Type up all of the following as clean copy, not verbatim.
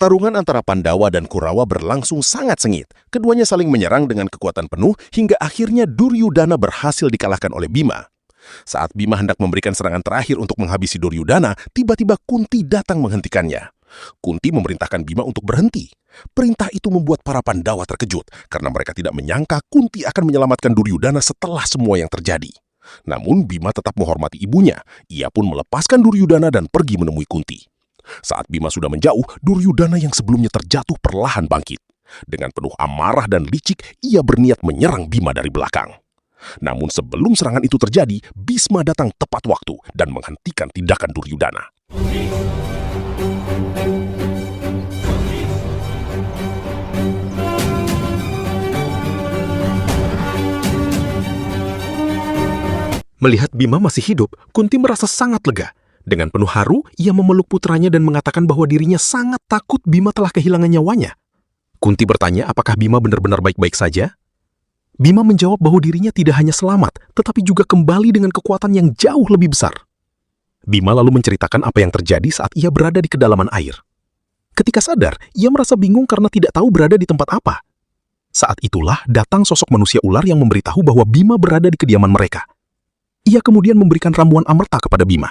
Pertarungan antara Pandawa dan Kurawa berlangsung sangat sengit. Keduanya saling menyerang dengan kekuatan penuh hingga akhirnya Duryudana berhasil dikalahkan oleh Bima. Saat Bima hendak memberikan serangan terakhir untuk menghabisi Duryudana, tiba-tiba Kunti datang menghentikannya. Kunti memerintahkan Bima untuk berhenti. Perintah itu membuat para Pandawa terkejut karena mereka tidak menyangka Kunti akan menyelamatkan Duryudana setelah semua yang terjadi. Namun Bima tetap menghormati ibunya. Ia pun melepaskan Duryudana dan pergi menemui Kunti. Saat Bima sudah menjauh, Duryudana yang sebelumnya terjatuh perlahan bangkit. Dengan penuh amarah dan licik, ia berniat menyerang Bima dari belakang. Namun sebelum serangan itu terjadi, Bisma datang tepat waktu dan menghentikan tindakan Duryudana. Melihat Bima masih hidup, Kunti merasa sangat lega. Dengan penuh haru, ia memeluk putranya dan mengatakan bahwa dirinya sangat takut Bima telah kehilangan nyawanya. Kunti bertanya apakah Bima benar-benar baik-baik saja. Bima menjawab bahwa dirinya tidak hanya selamat, tetapi juga kembali dengan kekuatan yang jauh lebih besar. Bima lalu menceritakan apa yang terjadi saat ia berada di kedalaman air. Ketika sadar, ia merasa bingung karena tidak tahu berada di tempat apa. Saat itulah datang sosok manusia ular yang memberitahu bahwa Bima berada di kediaman mereka. Ia kemudian memberikan ramuan amerta kepada Bima.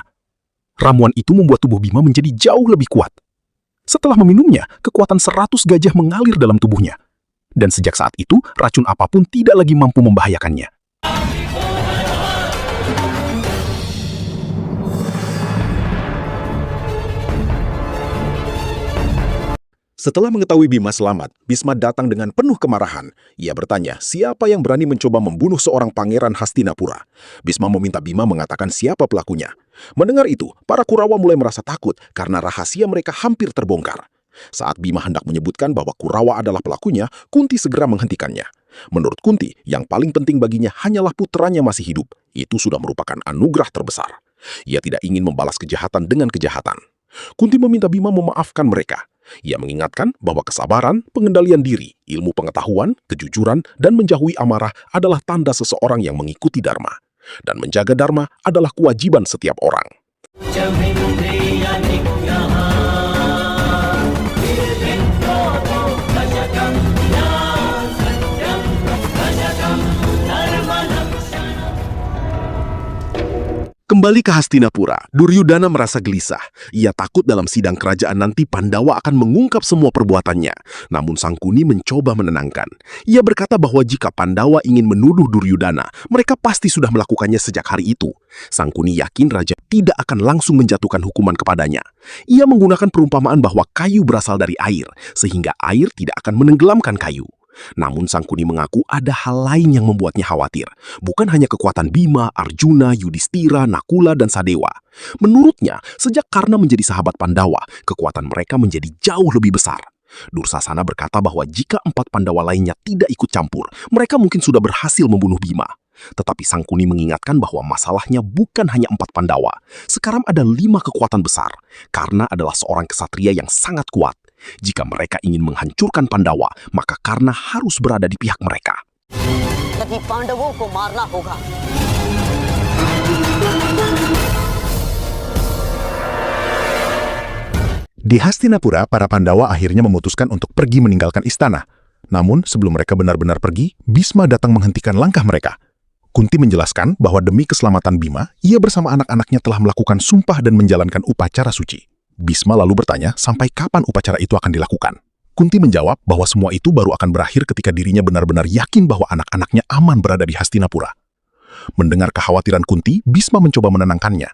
Ramuan itu membuat tubuh Bima menjadi jauh lebih kuat. Setelah meminumnya, kekuatan 100 gajah mengalir dalam tubuhnya. Dan sejak saat itu, racun apapun tidak lagi mampu membahayakannya. Setelah mengetahui Bima selamat, Bisma datang dengan penuh kemarahan. Ia bertanya, siapa yang berani mencoba membunuh seorang pangeran Hastinapura? Bisma meminta Bima mengatakan siapa pelakunya. Mendengar itu, para Kurawa mulai merasa takut karena rahasia mereka hampir terbongkar. Saat Bima hendak menyebutkan bahwa Kurawa adalah pelakunya, Kunti segera menghentikannya. Menurut Kunti, yang paling penting baginya hanyalah putranya masih hidup. Itu sudah merupakan anugerah terbesar. Ia tidak ingin membalas kejahatan dengan kejahatan. Kunti meminta Bima memaafkan mereka. Ia mengingatkan bahwa kesabaran, pengendalian diri, ilmu pengetahuan, kejujuran, dan menjauhi amarah adalah tanda seseorang yang mengikuti Dharma. Dan menjaga Dharma adalah kewajiban setiap orang. Kembali ke Hastinapura, Duryudana merasa gelisah. Ia takut dalam sidang kerajaan nanti Pandawa akan mengungkap semua perbuatannya. Namun Sangkuni mencoba menenangkan. Ia berkata bahwa jika Pandawa ingin menuduh Duryudana, mereka pasti sudah melakukannya sejak hari itu. Sangkuni yakin raja tidak akan langsung menjatuhkan hukuman kepadanya. Ia menggunakan perumpamaan bahwa kayu berasal dari air, sehingga air tidak akan menenggelamkan kayu. Namun Sangkuni mengaku ada hal lain yang membuatnya khawatir. Bukan hanya kekuatan Bima, Arjuna, Yudhistira, Nakula, dan Sadewa. Menurutnya, sejak Karna menjadi sahabat Pandawa, kekuatan mereka menjadi jauh lebih besar. Dursasana berkata bahwa jika 4 Pandawa lainnya tidak ikut campur, mereka mungkin sudah berhasil membunuh Bima. Tetapi Sangkuni mengingatkan bahwa masalahnya bukan hanya 4 Pandawa. Sekarang ada 5 kekuatan besar. Karna adalah seorang kesatria yang sangat kuat. Jika mereka ingin menghancurkan Pandawa, maka Karna harus berada di pihak mereka. Di Hastinapura, para Pandawa akhirnya memutuskan untuk pergi meninggalkan istana. Namun, sebelum mereka benar-benar pergi, Bisma datang menghentikan langkah mereka. Kunti menjelaskan bahwa demi keselamatan Bima, ia bersama anak-anaknya telah melakukan sumpah dan menjalankan upacara suci. Bisma lalu bertanya sampai kapan upacara itu akan dilakukan. Kunti menjawab bahwa semua itu baru akan berakhir ketika dirinya benar-benar yakin bahwa anak-anaknya aman berada di Hastinapura. Mendengar kekhawatiran Kunti, Bisma mencoba menenangkannya.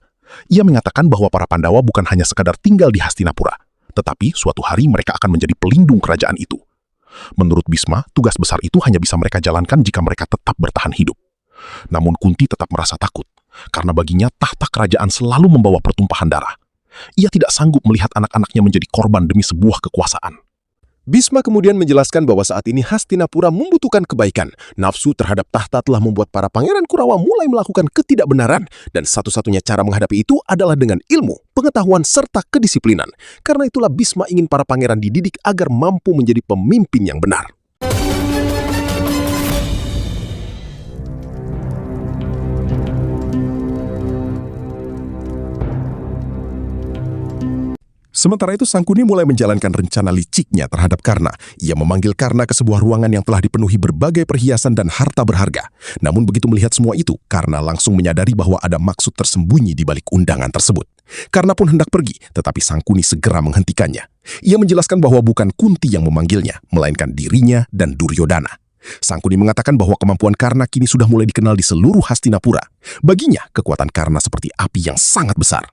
Ia mengatakan bahwa para Pandawa bukan hanya sekadar tinggal di Hastinapura, tetapi suatu hari mereka akan menjadi pelindung kerajaan itu. Menurut Bisma, tugas besar itu hanya bisa mereka jalankan jika mereka tetap bertahan hidup. Namun Kunti tetap merasa takut, karena baginya tahta kerajaan selalu membawa pertumpahan darah. Ia tidak sanggup melihat anak-anaknya menjadi korban demi sebuah kekuasaan. Bisma kemudian menjelaskan bahwa saat ini Hastinapura membutuhkan kebaikan. Nafsu terhadap tahta telah membuat para pangeran Kurawa mulai melakukan ketidakbenaran. Dan satu-satunya cara menghadapi itu adalah dengan ilmu, pengetahuan, serta kedisiplinan. Karena itulah Bisma ingin para pangeran dididik agar mampu menjadi pemimpin yang benar. Sementara itu Sangkuni mulai menjalankan rencana liciknya terhadap Karna. Ia memanggil Karna ke sebuah ruangan yang telah dipenuhi berbagai perhiasan dan harta berharga. Namun begitu melihat semua itu, Karna langsung menyadari bahwa ada maksud tersembunyi di balik undangan tersebut. Karna pun hendak pergi, tetapi Sangkuni segera menghentikannya. Ia menjelaskan bahwa bukan Kunti yang memanggilnya, melainkan dirinya dan Duryodhana. Sangkuni mengatakan bahwa kemampuan Karna kini sudah mulai dikenal di seluruh Hastinapura. Baginya, kekuatan Karna seperti api yang sangat besar.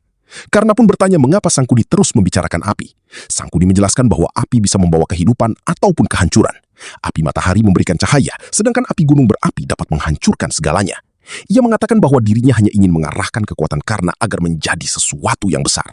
Karna pun bertanya mengapa Sangkuni terus membicarakan api. Sangkuni menjelaskan bahwa api bisa membawa kehidupan ataupun kehancuran. Api matahari memberikan cahaya, sedangkan api gunung berapi dapat menghancurkan segalanya. Ia mengatakan bahwa dirinya hanya ingin mengarahkan kekuatan Karna agar menjadi sesuatu yang besar.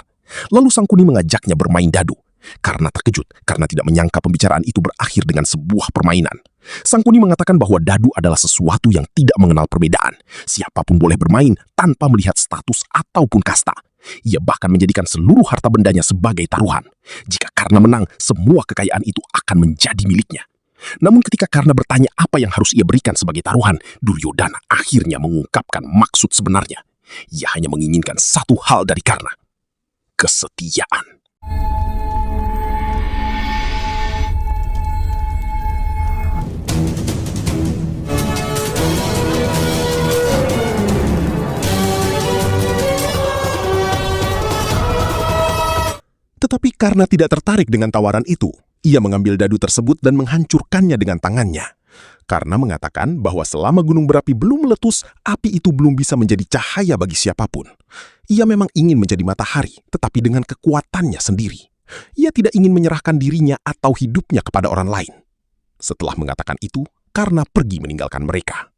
Lalu Sangkuni mengajaknya bermain dadu. Karna terkejut karena tidak menyangka pembicaraan itu berakhir dengan sebuah permainan. Sangkuni mengatakan bahwa dadu adalah sesuatu yang tidak mengenal perbedaan. Siapapun boleh bermain tanpa melihat status ataupun kasta. Ia bahkan menjadikan seluruh harta bendanya sebagai taruhan. Jika Karna menang, semua kekayaan itu akan menjadi miliknya. Namun ketika Karna bertanya apa yang harus ia berikan sebagai taruhan, Duryodhana akhirnya mengungkapkan maksud sebenarnya. Ia hanya menginginkan satu hal dari Karna: kesetiaan. Tetapi Karna tidak tertarik dengan tawaran itu. Ia mengambil dadu tersebut dan menghancurkannya dengan tangannya. Karna mengatakan bahwa selama gunung berapi belum meletus, api itu belum bisa menjadi cahaya bagi siapapun. Ia memang ingin menjadi matahari, tetapi dengan kekuatannya sendiri. Ia tidak ingin menyerahkan dirinya atau hidupnya kepada orang lain. Setelah mengatakan itu, Karna pergi meninggalkan mereka.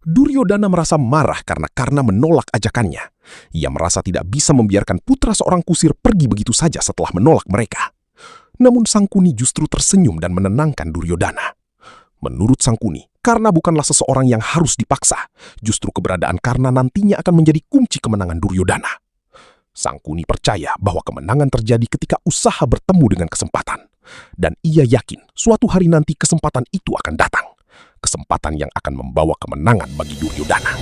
Duryodhana merasa marah karena Karna menolak ajakannya. Ia merasa tidak bisa membiarkan putra seorang kusir pergi begitu saja setelah menolak mereka. Namun Sangkuni justru tersenyum dan menenangkan Duryodhana. Menurut Sangkuni, Karna bukanlah seseorang yang harus dipaksa. Justru keberadaan Karna nantinya akan menjadi kunci kemenangan Duryodhana. Sangkuni percaya bahwa kemenangan terjadi ketika usaha bertemu dengan kesempatan. Dan ia yakin suatu hari nanti kesempatan itu akan datang. Kesempatan yang akan membawa kemenangan bagi Duryodhana.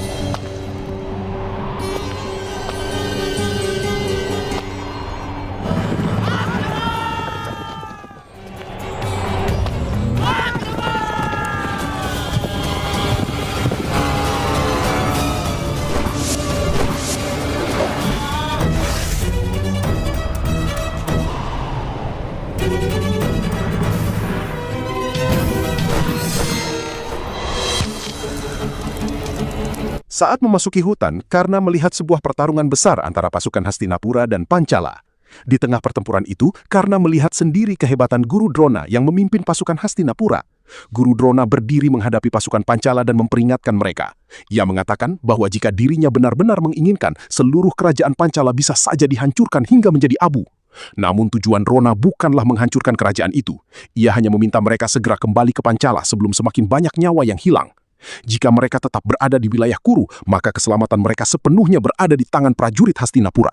Saat memasuki hutan, Karna melihat sebuah pertarungan besar antara pasukan Hastinapura dan Pancala. Di tengah pertempuran itu, Karna melihat sendiri kehebatan Guru Drona yang memimpin pasukan Hastinapura. Guru Drona berdiri menghadapi pasukan Pancala dan memperingatkan mereka. Ia mengatakan bahwa jika dirinya benar-benar menginginkan, seluruh kerajaan Pancala bisa saja dihancurkan hingga menjadi abu. Namun tujuan Drona bukanlah menghancurkan kerajaan itu. Ia hanya meminta mereka segera kembali ke Pancala sebelum semakin banyak nyawa yang hilang. Jika mereka tetap berada di wilayah Kuru, maka keselamatan mereka sepenuhnya berada di tangan prajurit Hastinapura.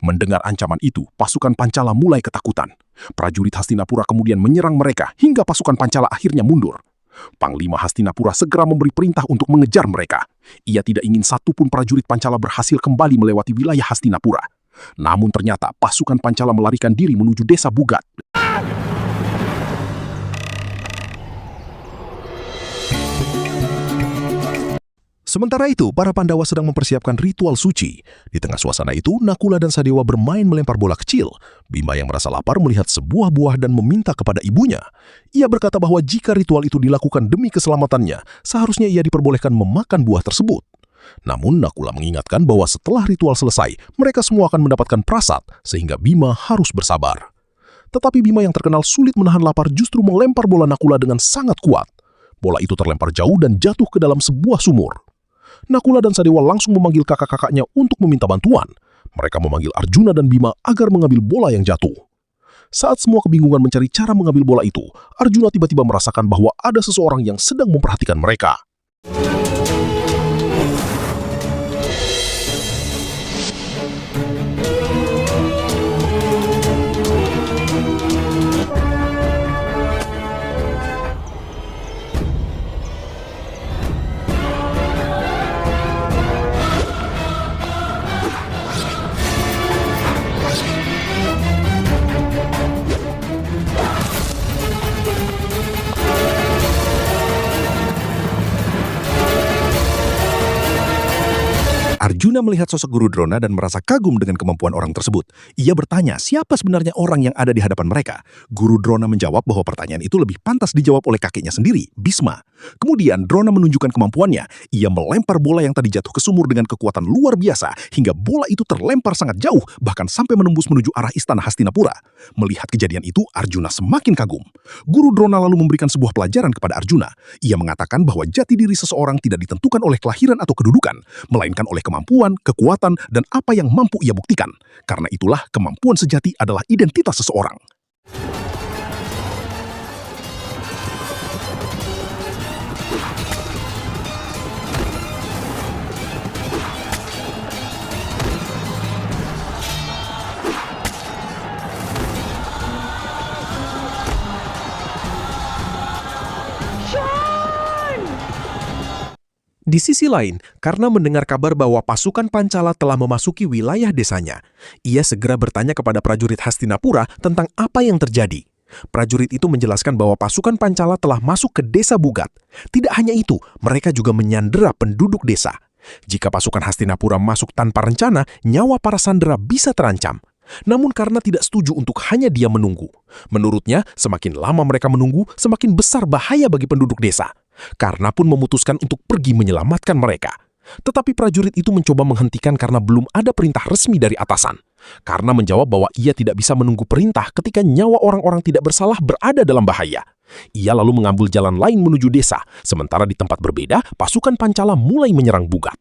Mendengar ancaman itu, pasukan Pancala mulai ketakutan. Prajurit Hastinapura kemudian menyerang mereka hingga pasukan Pancala akhirnya mundur. Panglima Hastinapura segera memberi perintah untuk mengejar mereka. Ia tidak ingin satupun prajurit Pancala berhasil kembali melewati wilayah Hastinapura. Namun ternyata pasukan Pancala melarikan diri menuju desa Bugat. Sementara itu, para Pandawa sedang mempersiapkan ritual suci. Di tengah suasana itu, Nakula dan Sadewa bermain melempar bola kecil. Bima yang merasa lapar melihat sebuah buah dan meminta kepada ibunya. Ia berkata bahwa jika ritual itu dilakukan demi keselamatannya, seharusnya ia diperbolehkan memakan buah tersebut. Namun Nakula mengingatkan bahwa setelah ritual selesai, mereka semua akan mendapatkan prasad, sehingga Bima harus bersabar. Tetapi Bima yang terkenal sulit menahan lapar justru melempar bola Nakula dengan sangat kuat. Bola itu terlempar jauh dan jatuh ke dalam sebuah sumur. Nakula dan Sadewa langsung memanggil kakak-kakaknya untuk meminta bantuan. Mereka memanggil Arjuna dan Bima agar mengambil bola yang jatuh. Saat semua kebingungan mencari cara mengambil bola itu, Arjuna tiba-tiba merasakan bahwa ada seseorang yang sedang memperhatikan mereka. Arjuna melihat sosok Guru Drona dan merasa kagum dengan kemampuan orang tersebut. Ia bertanya siapa sebenarnya orang yang ada di hadapan mereka. Guru Drona menjawab bahwa pertanyaan itu lebih pantas dijawab oleh kakeknya sendiri, Bhisma. Kemudian Drona menunjukkan kemampuannya. Ia melempar bola yang tadi jatuh ke sumur dengan kekuatan luar biasa, hingga bola itu terlempar sangat jauh, bahkan sampai menembus menuju arah istana Hastinapura. Melihat kejadian itu, Arjuna semakin kagum. Guru Drona lalu memberikan sebuah pelajaran kepada Arjuna. Ia mengatakan bahwa jati diri seseorang tidak ditentukan oleh kelahiran atau kedudukan, melainkan oleh kemampuan, kekuatan, dan apa yang mampu ia buktikan. Karena itulah kemampuan sejati adalah identitas seseorang. Di sisi lain, karena mendengar kabar bahwa pasukan Pancala telah memasuki wilayah desanya, ia segera bertanya kepada prajurit Hastinapura tentang apa yang terjadi. Prajurit itu menjelaskan bahwa pasukan Pancala telah masuk ke desa Bugat. Tidak hanya itu, mereka juga menyandera penduduk desa. Jika pasukan Hastinapura masuk tanpa rencana, nyawa para sandera bisa terancam. Namun karena tidak setuju untuk hanya dia menunggu. Menurutnya, semakin lama mereka menunggu, semakin besar bahaya bagi penduduk desa. Karena pun memutuskan untuk pergi menyelamatkan mereka. Tetapi prajurit itu mencoba menghentikan karena belum ada perintah resmi dari atasan. Karena menjawab bahwa ia tidak bisa menunggu perintah ketika nyawa orang-orang tidak bersalah berada dalam bahaya. Ia lalu mengambil jalan lain menuju desa, sementara di tempat berbeda, pasukan Pancala mulai menyerang Bugat.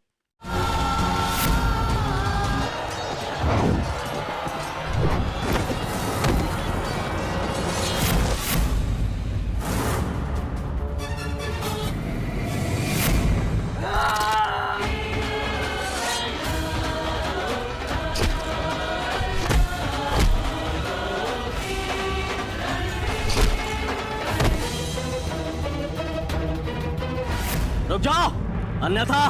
रुक जाओ, अन्यथा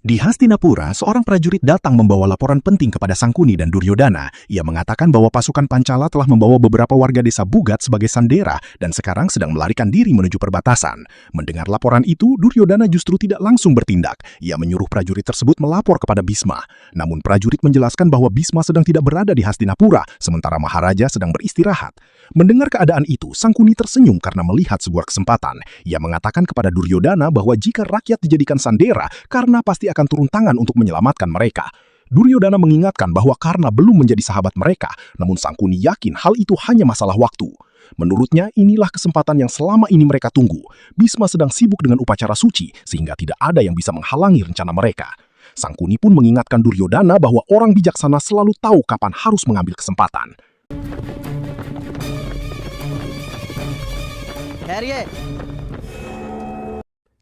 Di Hastinapura, seorang prajurit datang membawa laporan penting kepada Sangkuni dan Duryodana. Ia mengatakan bahwa pasukan Pancala telah membawa beberapa warga desa Bugat sebagai sandera dan sekarang sedang melarikan diri menuju perbatasan. Mendengar laporan itu, Duryodana justru tidak langsung bertindak. Ia menyuruh prajurit tersebut melapor kepada Bhisma. Namun prajurit menjelaskan bahwa Bhisma sedang tidak berada di Hastinapura, sementara Maharaja sedang beristirahat. Mendengar keadaan itu, Sangkuni tersenyum karena melihat sebuah kesempatan. Ia mengatakan kepada Duryodana bahwa jika rakyat dijadikan sandera, Karna pasti akan turun tangan untuk menyelamatkan mereka. Duryodana mengingatkan bahwa Karna belum menjadi sahabat mereka, namun Sangkuni yakin hal itu hanya masalah waktu. Menurutnya, inilah kesempatan yang selama ini mereka tunggu. Bhisma sedang sibuk dengan upacara suci, sehingga tidak ada yang bisa menghalangi rencana mereka. Sangkuni pun mengingatkan Duryodana bahwa orang bijaksana selalu tahu kapan harus mengambil kesempatan.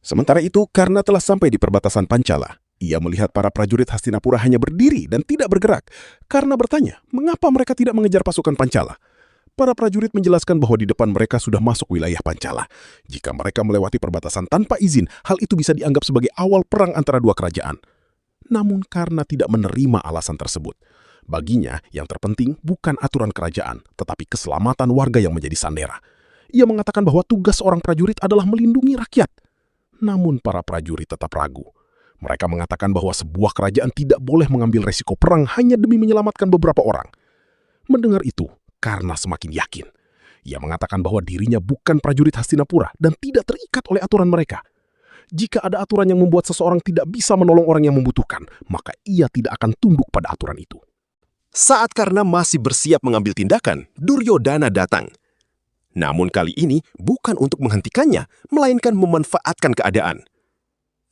Sementara itu, Karna telah sampai di perbatasan Pancala. Ia melihat para prajurit Hastinapura hanya berdiri dan tidak bergerak. Karna bertanya, mengapa mereka tidak mengejar pasukan Pancala? Para prajurit menjelaskan bahwa di depan mereka sudah masuk wilayah Pancala. Jika mereka melewati perbatasan tanpa izin, hal itu bisa dianggap sebagai awal perang antara dua kerajaan. Namun Karna tidak menerima alasan tersebut. Baginya, yang terpenting bukan aturan kerajaan, tetapi keselamatan warga yang menjadi sandera. Ia mengatakan bahwa tugas seorang prajurit adalah melindungi rakyat. Namun para prajurit tetap ragu. Mereka mengatakan bahwa sebuah kerajaan tidak boleh mengambil resiko perang hanya demi menyelamatkan beberapa orang. Mendengar itu, Karna semakin yakin. Ia mengatakan bahwa dirinya bukan prajurit Hastinapura dan tidak terikat oleh aturan mereka. Jika ada aturan yang membuat seseorang tidak bisa menolong orang yang membutuhkan, maka ia tidak akan tunduk pada aturan itu. Saat Karna masih bersiap mengambil tindakan, Duryodana datang. Namun kali ini bukan untuk menghentikannya, melainkan memanfaatkan keadaan.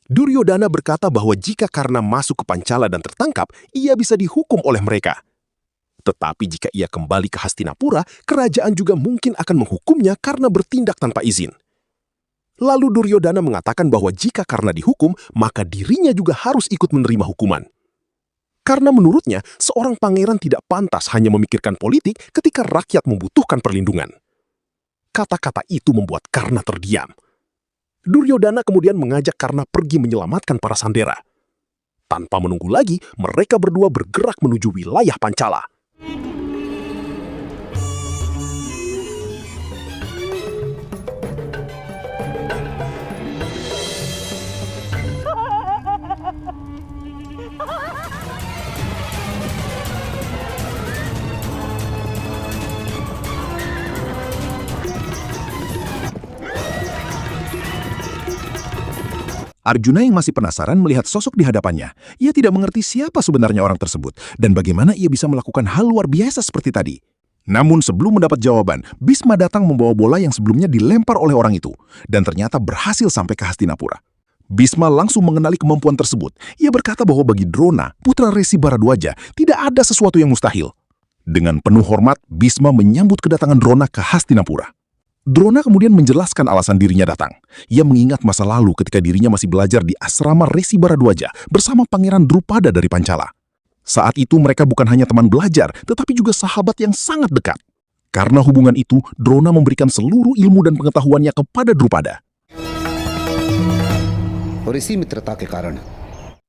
Duryodana berkata bahwa jika Karna masuk ke Pancala dan tertangkap, ia bisa dihukum oleh mereka. Tetapi jika ia kembali ke Hastinapura, kerajaan juga mungkin akan menghukumnya karena bertindak tanpa izin. Lalu Duryodana mengatakan bahwa jika Karna dihukum, maka dirinya juga harus ikut menerima hukuman. Karena menurutnya, seorang pangeran tidak pantas hanya memikirkan politik ketika rakyat membutuhkan perlindungan. Kata-kata itu membuat Karna terdiam. Duryodana kemudian mengajak Karna pergi menyelamatkan para sandera. Tanpa menunggu lagi, mereka berdua bergerak menuju wilayah Pancala. Arjuna yang masih penasaran melihat sosok di hadapannya. Ia tidak mengerti siapa sebenarnya orang tersebut dan bagaimana ia bisa melakukan hal luar biasa seperti tadi. Namun sebelum mendapat jawaban, Bhisma datang membawa bola yang sebelumnya dilempar oleh orang itu dan ternyata berhasil sampai ke Hastinapura. Bhisma langsung mengenali kemampuan tersebut. Ia berkata bahwa bagi Drona, putra Resi Baradwaja, tidak ada sesuatu yang mustahil. Dengan penuh hormat, Bhisma menyambut kedatangan Drona ke Hastinapura. Drona kemudian menjelaskan alasan dirinya datang. Ia mengingat masa lalu ketika dirinya masih belajar di asrama Resi Baradwaja bersama Pangeran Drupada dari Pancala. Saat itu mereka bukan hanya teman belajar, tetapi juga sahabat yang sangat dekat. Karena hubungan itu, Drona memberikan seluruh ilmu dan pengetahuannya kepada Drupada.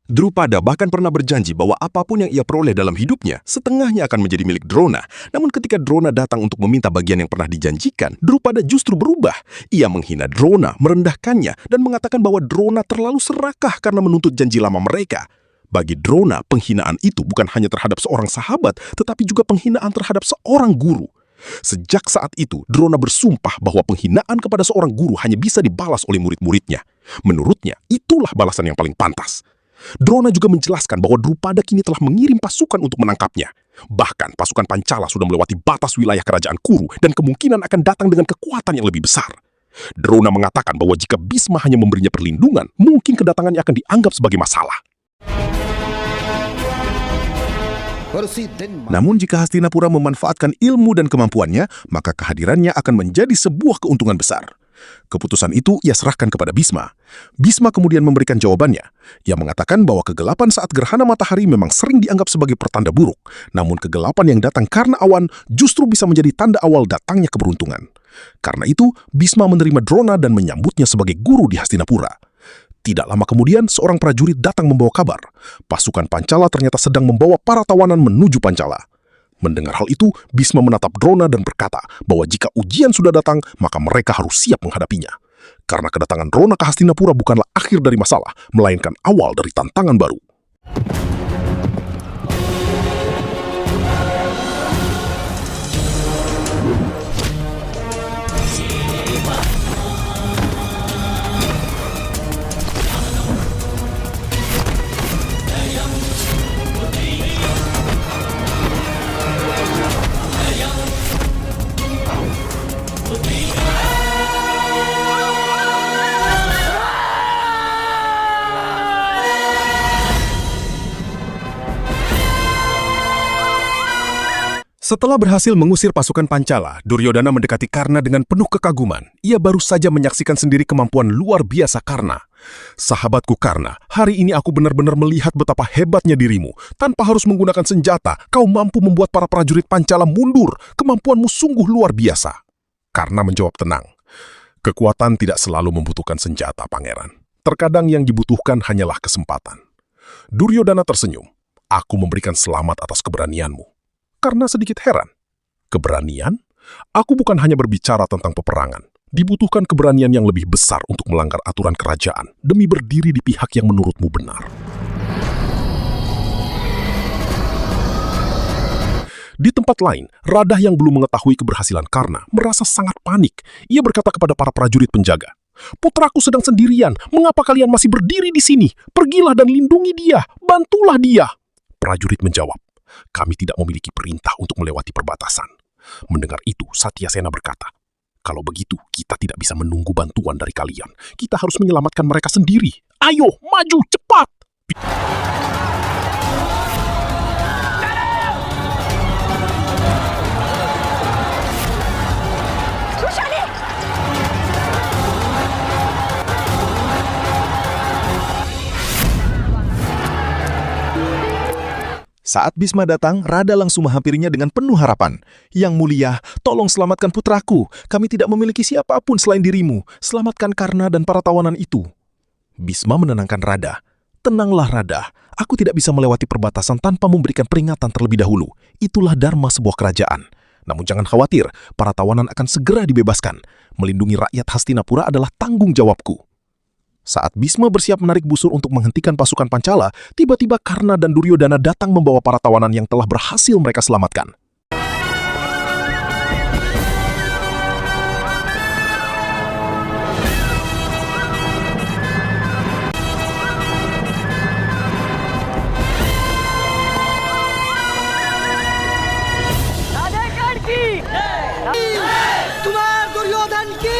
Drupada bahkan pernah berjanji bahwa apapun yang ia peroleh dalam hidupnya, setengahnya akan menjadi milik Drona. Namun ketika Drona datang untuk meminta bagian yang pernah dijanjikan, Drupada justru berubah. Ia menghina Drona, merendahkannya, dan mengatakan bahwa Drona terlalu serakah karena menuntut janji lama mereka. Bagi Drona, penghinaan itu bukan hanya terhadap seorang sahabat, tetapi juga penghinaan terhadap seorang guru. Sejak saat itu, Drona bersumpah bahwa penghinaan kepada seorang guru hanya bisa dibalas oleh murid-muridnya. Menurutnya, itulah balasan yang paling pantas. Drona juga menjelaskan bahwa Drupada kini telah mengirim pasukan untuk menangkapnya. Bahkan pasukan Pancala sudah melewati batas wilayah kerajaan Kuru dan kemungkinan akan datang dengan kekuatan yang lebih besar. Drona mengatakan bahwa jika Bhisma hanya memberinya perlindungan, mungkin kedatangannya akan dianggap sebagai masalah. Namun jika Hastinapura memanfaatkan ilmu dan kemampuannya, maka kehadirannya akan menjadi sebuah keuntungan besar. Keputusan itu ia serahkan kepada Bhisma. Bhisma kemudian memberikan jawabannya. Ia mengatakan bahwa kegelapan saat gerhana matahari memang sering dianggap sebagai pertanda buruk. Namun kegelapan yang datang karena awan justru bisa menjadi tanda awal datangnya keberuntungan. Karena itu, Bhisma menerima Drona dan menyambutnya sebagai guru di Hastinapura. Tidak lama kemudian, seorang prajurit datang membawa kabar. Pasukan Pancala ternyata sedang membawa para tawanan menuju Pancala. Mendengar hal itu, Bhisma menatap Drona dan berkata bahwa jika ujian sudah datang, maka mereka harus siap menghadapinya. Karena kedatangan Drona ke Hastinapura bukanlah akhir dari masalah, melainkan awal dari tantangan baru. Setelah berhasil mengusir pasukan Pancala, Duryodhana mendekati Karna dengan penuh kekaguman. Ia baru saja menyaksikan sendiri kemampuan luar biasa Karna. Sahabatku Karna, hari ini aku benar-benar melihat betapa hebatnya dirimu. Tanpa harus menggunakan senjata, kau mampu membuat para prajurit Pancala mundur. Kemampuanmu sungguh luar biasa. Karna menjawab tenang. Kekuatan tidak selalu membutuhkan senjata, Pangeran. Terkadang yang dibutuhkan hanyalah kesempatan. Duryodhana tersenyum. Aku memberikan selamat atas keberanianmu. Karena sedikit heran. Keberanian? Aku bukan hanya berbicara tentang peperangan. Dibutuhkan keberanian yang lebih besar untuk melanggar aturan kerajaan demi berdiri di pihak yang menurutmu benar. Di tempat lain, Radah yang belum mengetahui keberhasilan Karna merasa sangat panik. Ia berkata kepada para prajurit penjaga, "Putraku sedang sendirian. Mengapa kalian masih berdiri di sini? Pergilah dan lindungi dia. Bantulah dia." Prajurit menjawab, "Kami tidak memiliki perintah untuk melewati perbatasan." Mendengar itu, Satyasena berkata, "Kalau begitu, kita tidak bisa menunggu bantuan dari kalian. Kita harus menyelamatkan mereka sendiri. Ayo, maju, cepat!" Saat Bhisma datang, Rada langsung menghampirinya dengan penuh harapan. "Yang mulia, tolong selamatkan putraku. Kami tidak memiliki siapapun selain dirimu. Selamatkan Karna dan para tawanan itu." Bhisma menenangkan Rada. Tenanglah Radha, aku tidak bisa melewati perbatasan tanpa memberikan peringatan terlebih dahulu. Itulah dharma sebuah kerajaan. Namun jangan khawatir, para tawanan akan segera dibebaskan. Melindungi rakyat Hastinapura adalah tanggung jawabku. Saat Bisma bersiap menarik busur untuk menghentikan pasukan Pancala, tiba-tiba Karna dan Duryodhana datang membawa para tawanan yang telah berhasil mereka selamatkan. तुम्हार दुर्योधन की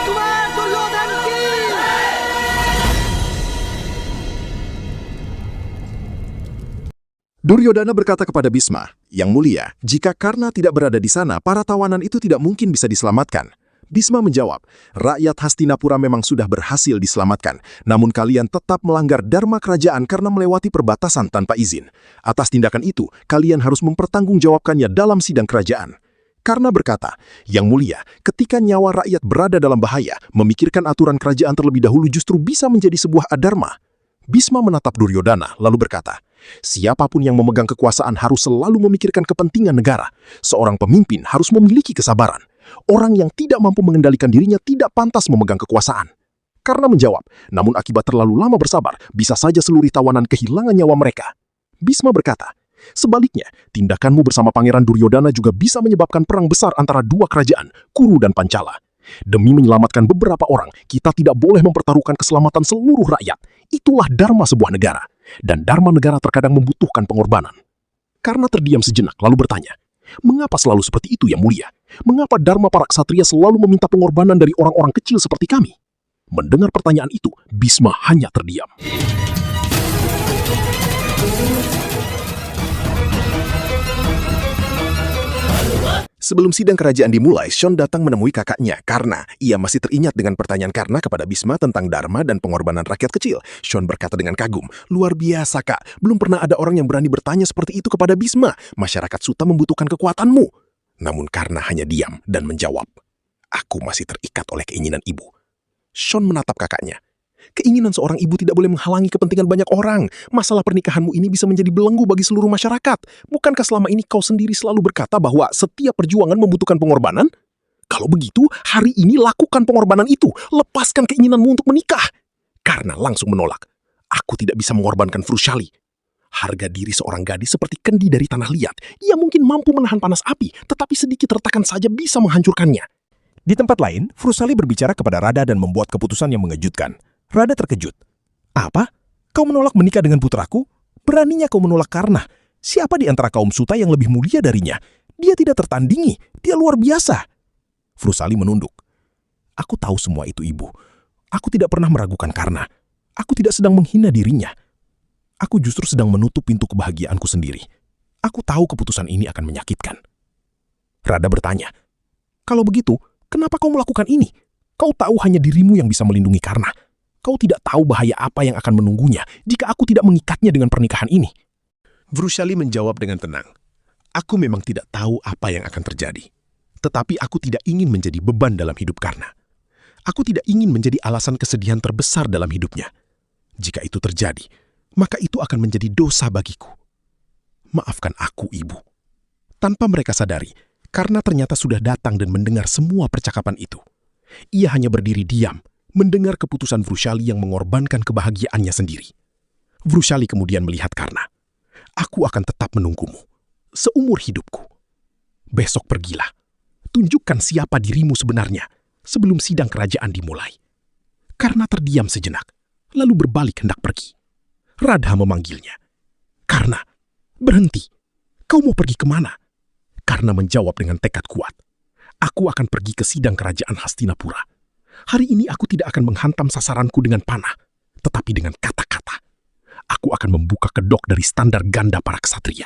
तुम्हार दुर्योधन की Duryodhana berkata kepada Bisma, "Yang mulia, jika Karna tidak berada di sana, para tawanan itu tidak mungkin bisa diselamatkan." Bisma menjawab, "Rakyat Hastinapura memang sudah berhasil diselamatkan, namun kalian tetap melanggar dharma kerajaan karena melewati perbatasan tanpa izin. Atas tindakan itu, kalian harus mempertanggungjawabkannya dalam sidang kerajaan." Karna berkata, "Yang mulia, ketika nyawa rakyat berada dalam bahaya, memikirkan aturan kerajaan terlebih dahulu justru bisa menjadi sebuah adharma." Bisma menatap Duryodhana, lalu berkata, "Siapapun yang memegang kekuasaan harus selalu memikirkan kepentingan negara. Seorang pemimpin harus memiliki kesabaran. Orang yang tidak mampu mengendalikan dirinya tidak pantas memegang kekuasaan." Karna menjawab, "Namun akibat terlalu lama bersabar, bisa saja seluruh tawanan kehilangan nyawa mereka." Bisma berkata, "Sebaliknya, tindakanmu bersama Pangeran Duryodhana juga bisa menyebabkan perang besar antara dua kerajaan, Kuru dan Pancala. Demi menyelamatkan beberapa orang, kita tidak boleh mempertaruhkan keselamatan seluruh rakyat. Itulah dharma sebuah negara. Dan dharma negara terkadang membutuhkan pengorbanan." Karna terdiam sejenak lalu bertanya, "Mengapa selalu seperti itu, Yang Mulia? Mengapa dharma para ksatria selalu meminta pengorbanan dari orang-orang kecil seperti kami?" Mendengar pertanyaan itu, Bisma hanya terdiam. Sebelum sidang kerajaan dimulai, Shon datang menemui kakaknya karena ia masih teringat dengan pertanyaan Karna kepada Bisma tentang dharma dan pengorbanan rakyat kecil. Shon berkata dengan kagum, "Luar biasa, Kak. Belum pernah ada orang yang berani bertanya seperti itu kepada Bisma. Masyarakat Suta membutuhkan kekuatanmu." Namun Karna hanya diam dan menjawab, "Aku masih terikat oleh keinginan ibu." Shon menatap kakaknya. Keinginan seorang ibu tidak boleh menghalangi kepentingan banyak orang. Masalah pernikahanmu ini bisa menjadi belenggu bagi seluruh masyarakat. Bukankah selama ini kau sendiri selalu berkata bahwa setiap perjuangan membutuhkan pengorbanan? Kalau begitu, hari ini lakukan pengorbanan itu. Lepaskan keinginanmu untuk menikah." Karna langsung menolak. "Aku tidak bisa mengorbankan Vrushali. Harga diri seorang gadis seperti kendi dari tanah liat. Ia mungkin mampu menahan panas api, tetapi sedikit retakan saja bisa menghancurkannya." Di tempat lain, Vrushali berbicara kepada Radha dan membuat keputusan yang mengejutkan. Radha terkejut. "Apa? Kau menolak menikah dengan putraku? Beraninya kau menolak Karna? Siapa di antara kaum Suta yang lebih mulia darinya? Dia tidak tertandingi. Dia luar biasa." Vrushali menunduk. "Aku tahu semua itu, Ibu. Aku tidak pernah meragukan Karna. Aku tidak sedang menghina dirinya. Aku justru sedang menutup pintu kebahagiaanku sendiri. Aku tahu keputusan ini akan menyakitkan." Radha bertanya, "Kalau begitu, kenapa kau melakukan ini? Kau tahu hanya dirimu yang bisa melindungi Karna. Kau tidak tahu bahaya apa yang akan menunggunya jika aku tidak mengikatnya dengan pernikahan ini." Vrushali menjawab dengan tenang, "Aku memang tidak tahu apa yang akan terjadi. Tetapi aku tidak ingin menjadi beban dalam hidup Karna. Aku tidak ingin menjadi alasan kesedihan terbesar dalam hidupnya. Jika itu terjadi, maka itu akan menjadi dosa bagiku. Maafkan aku, Ibu." Tanpa mereka sadari, Karna ternyata sudah datang dan mendengar semua percakapan itu. Ia hanya berdiri diam, mendengar keputusan Vrushali yang mengorbankan kebahagiaannya sendiri. Vrushali kemudian melihat Karna. "Aku akan tetap menunggumu, seumur hidupku. Besok pergilah, tunjukkan siapa dirimu sebenarnya sebelum sidang kerajaan dimulai." Karna terdiam sejenak, lalu berbalik hendak pergi. Radha memanggilnya. "Karna, berhenti. Kau mau pergi kemana?" Karna menjawab dengan tekad kuat, "Aku akan pergi ke sidang kerajaan Hastinapura. Hari ini aku tidak akan menghantam sasaranku dengan panah, tetapi dengan kata-kata. Aku akan membuka kedok dari standar ganda para ksatria."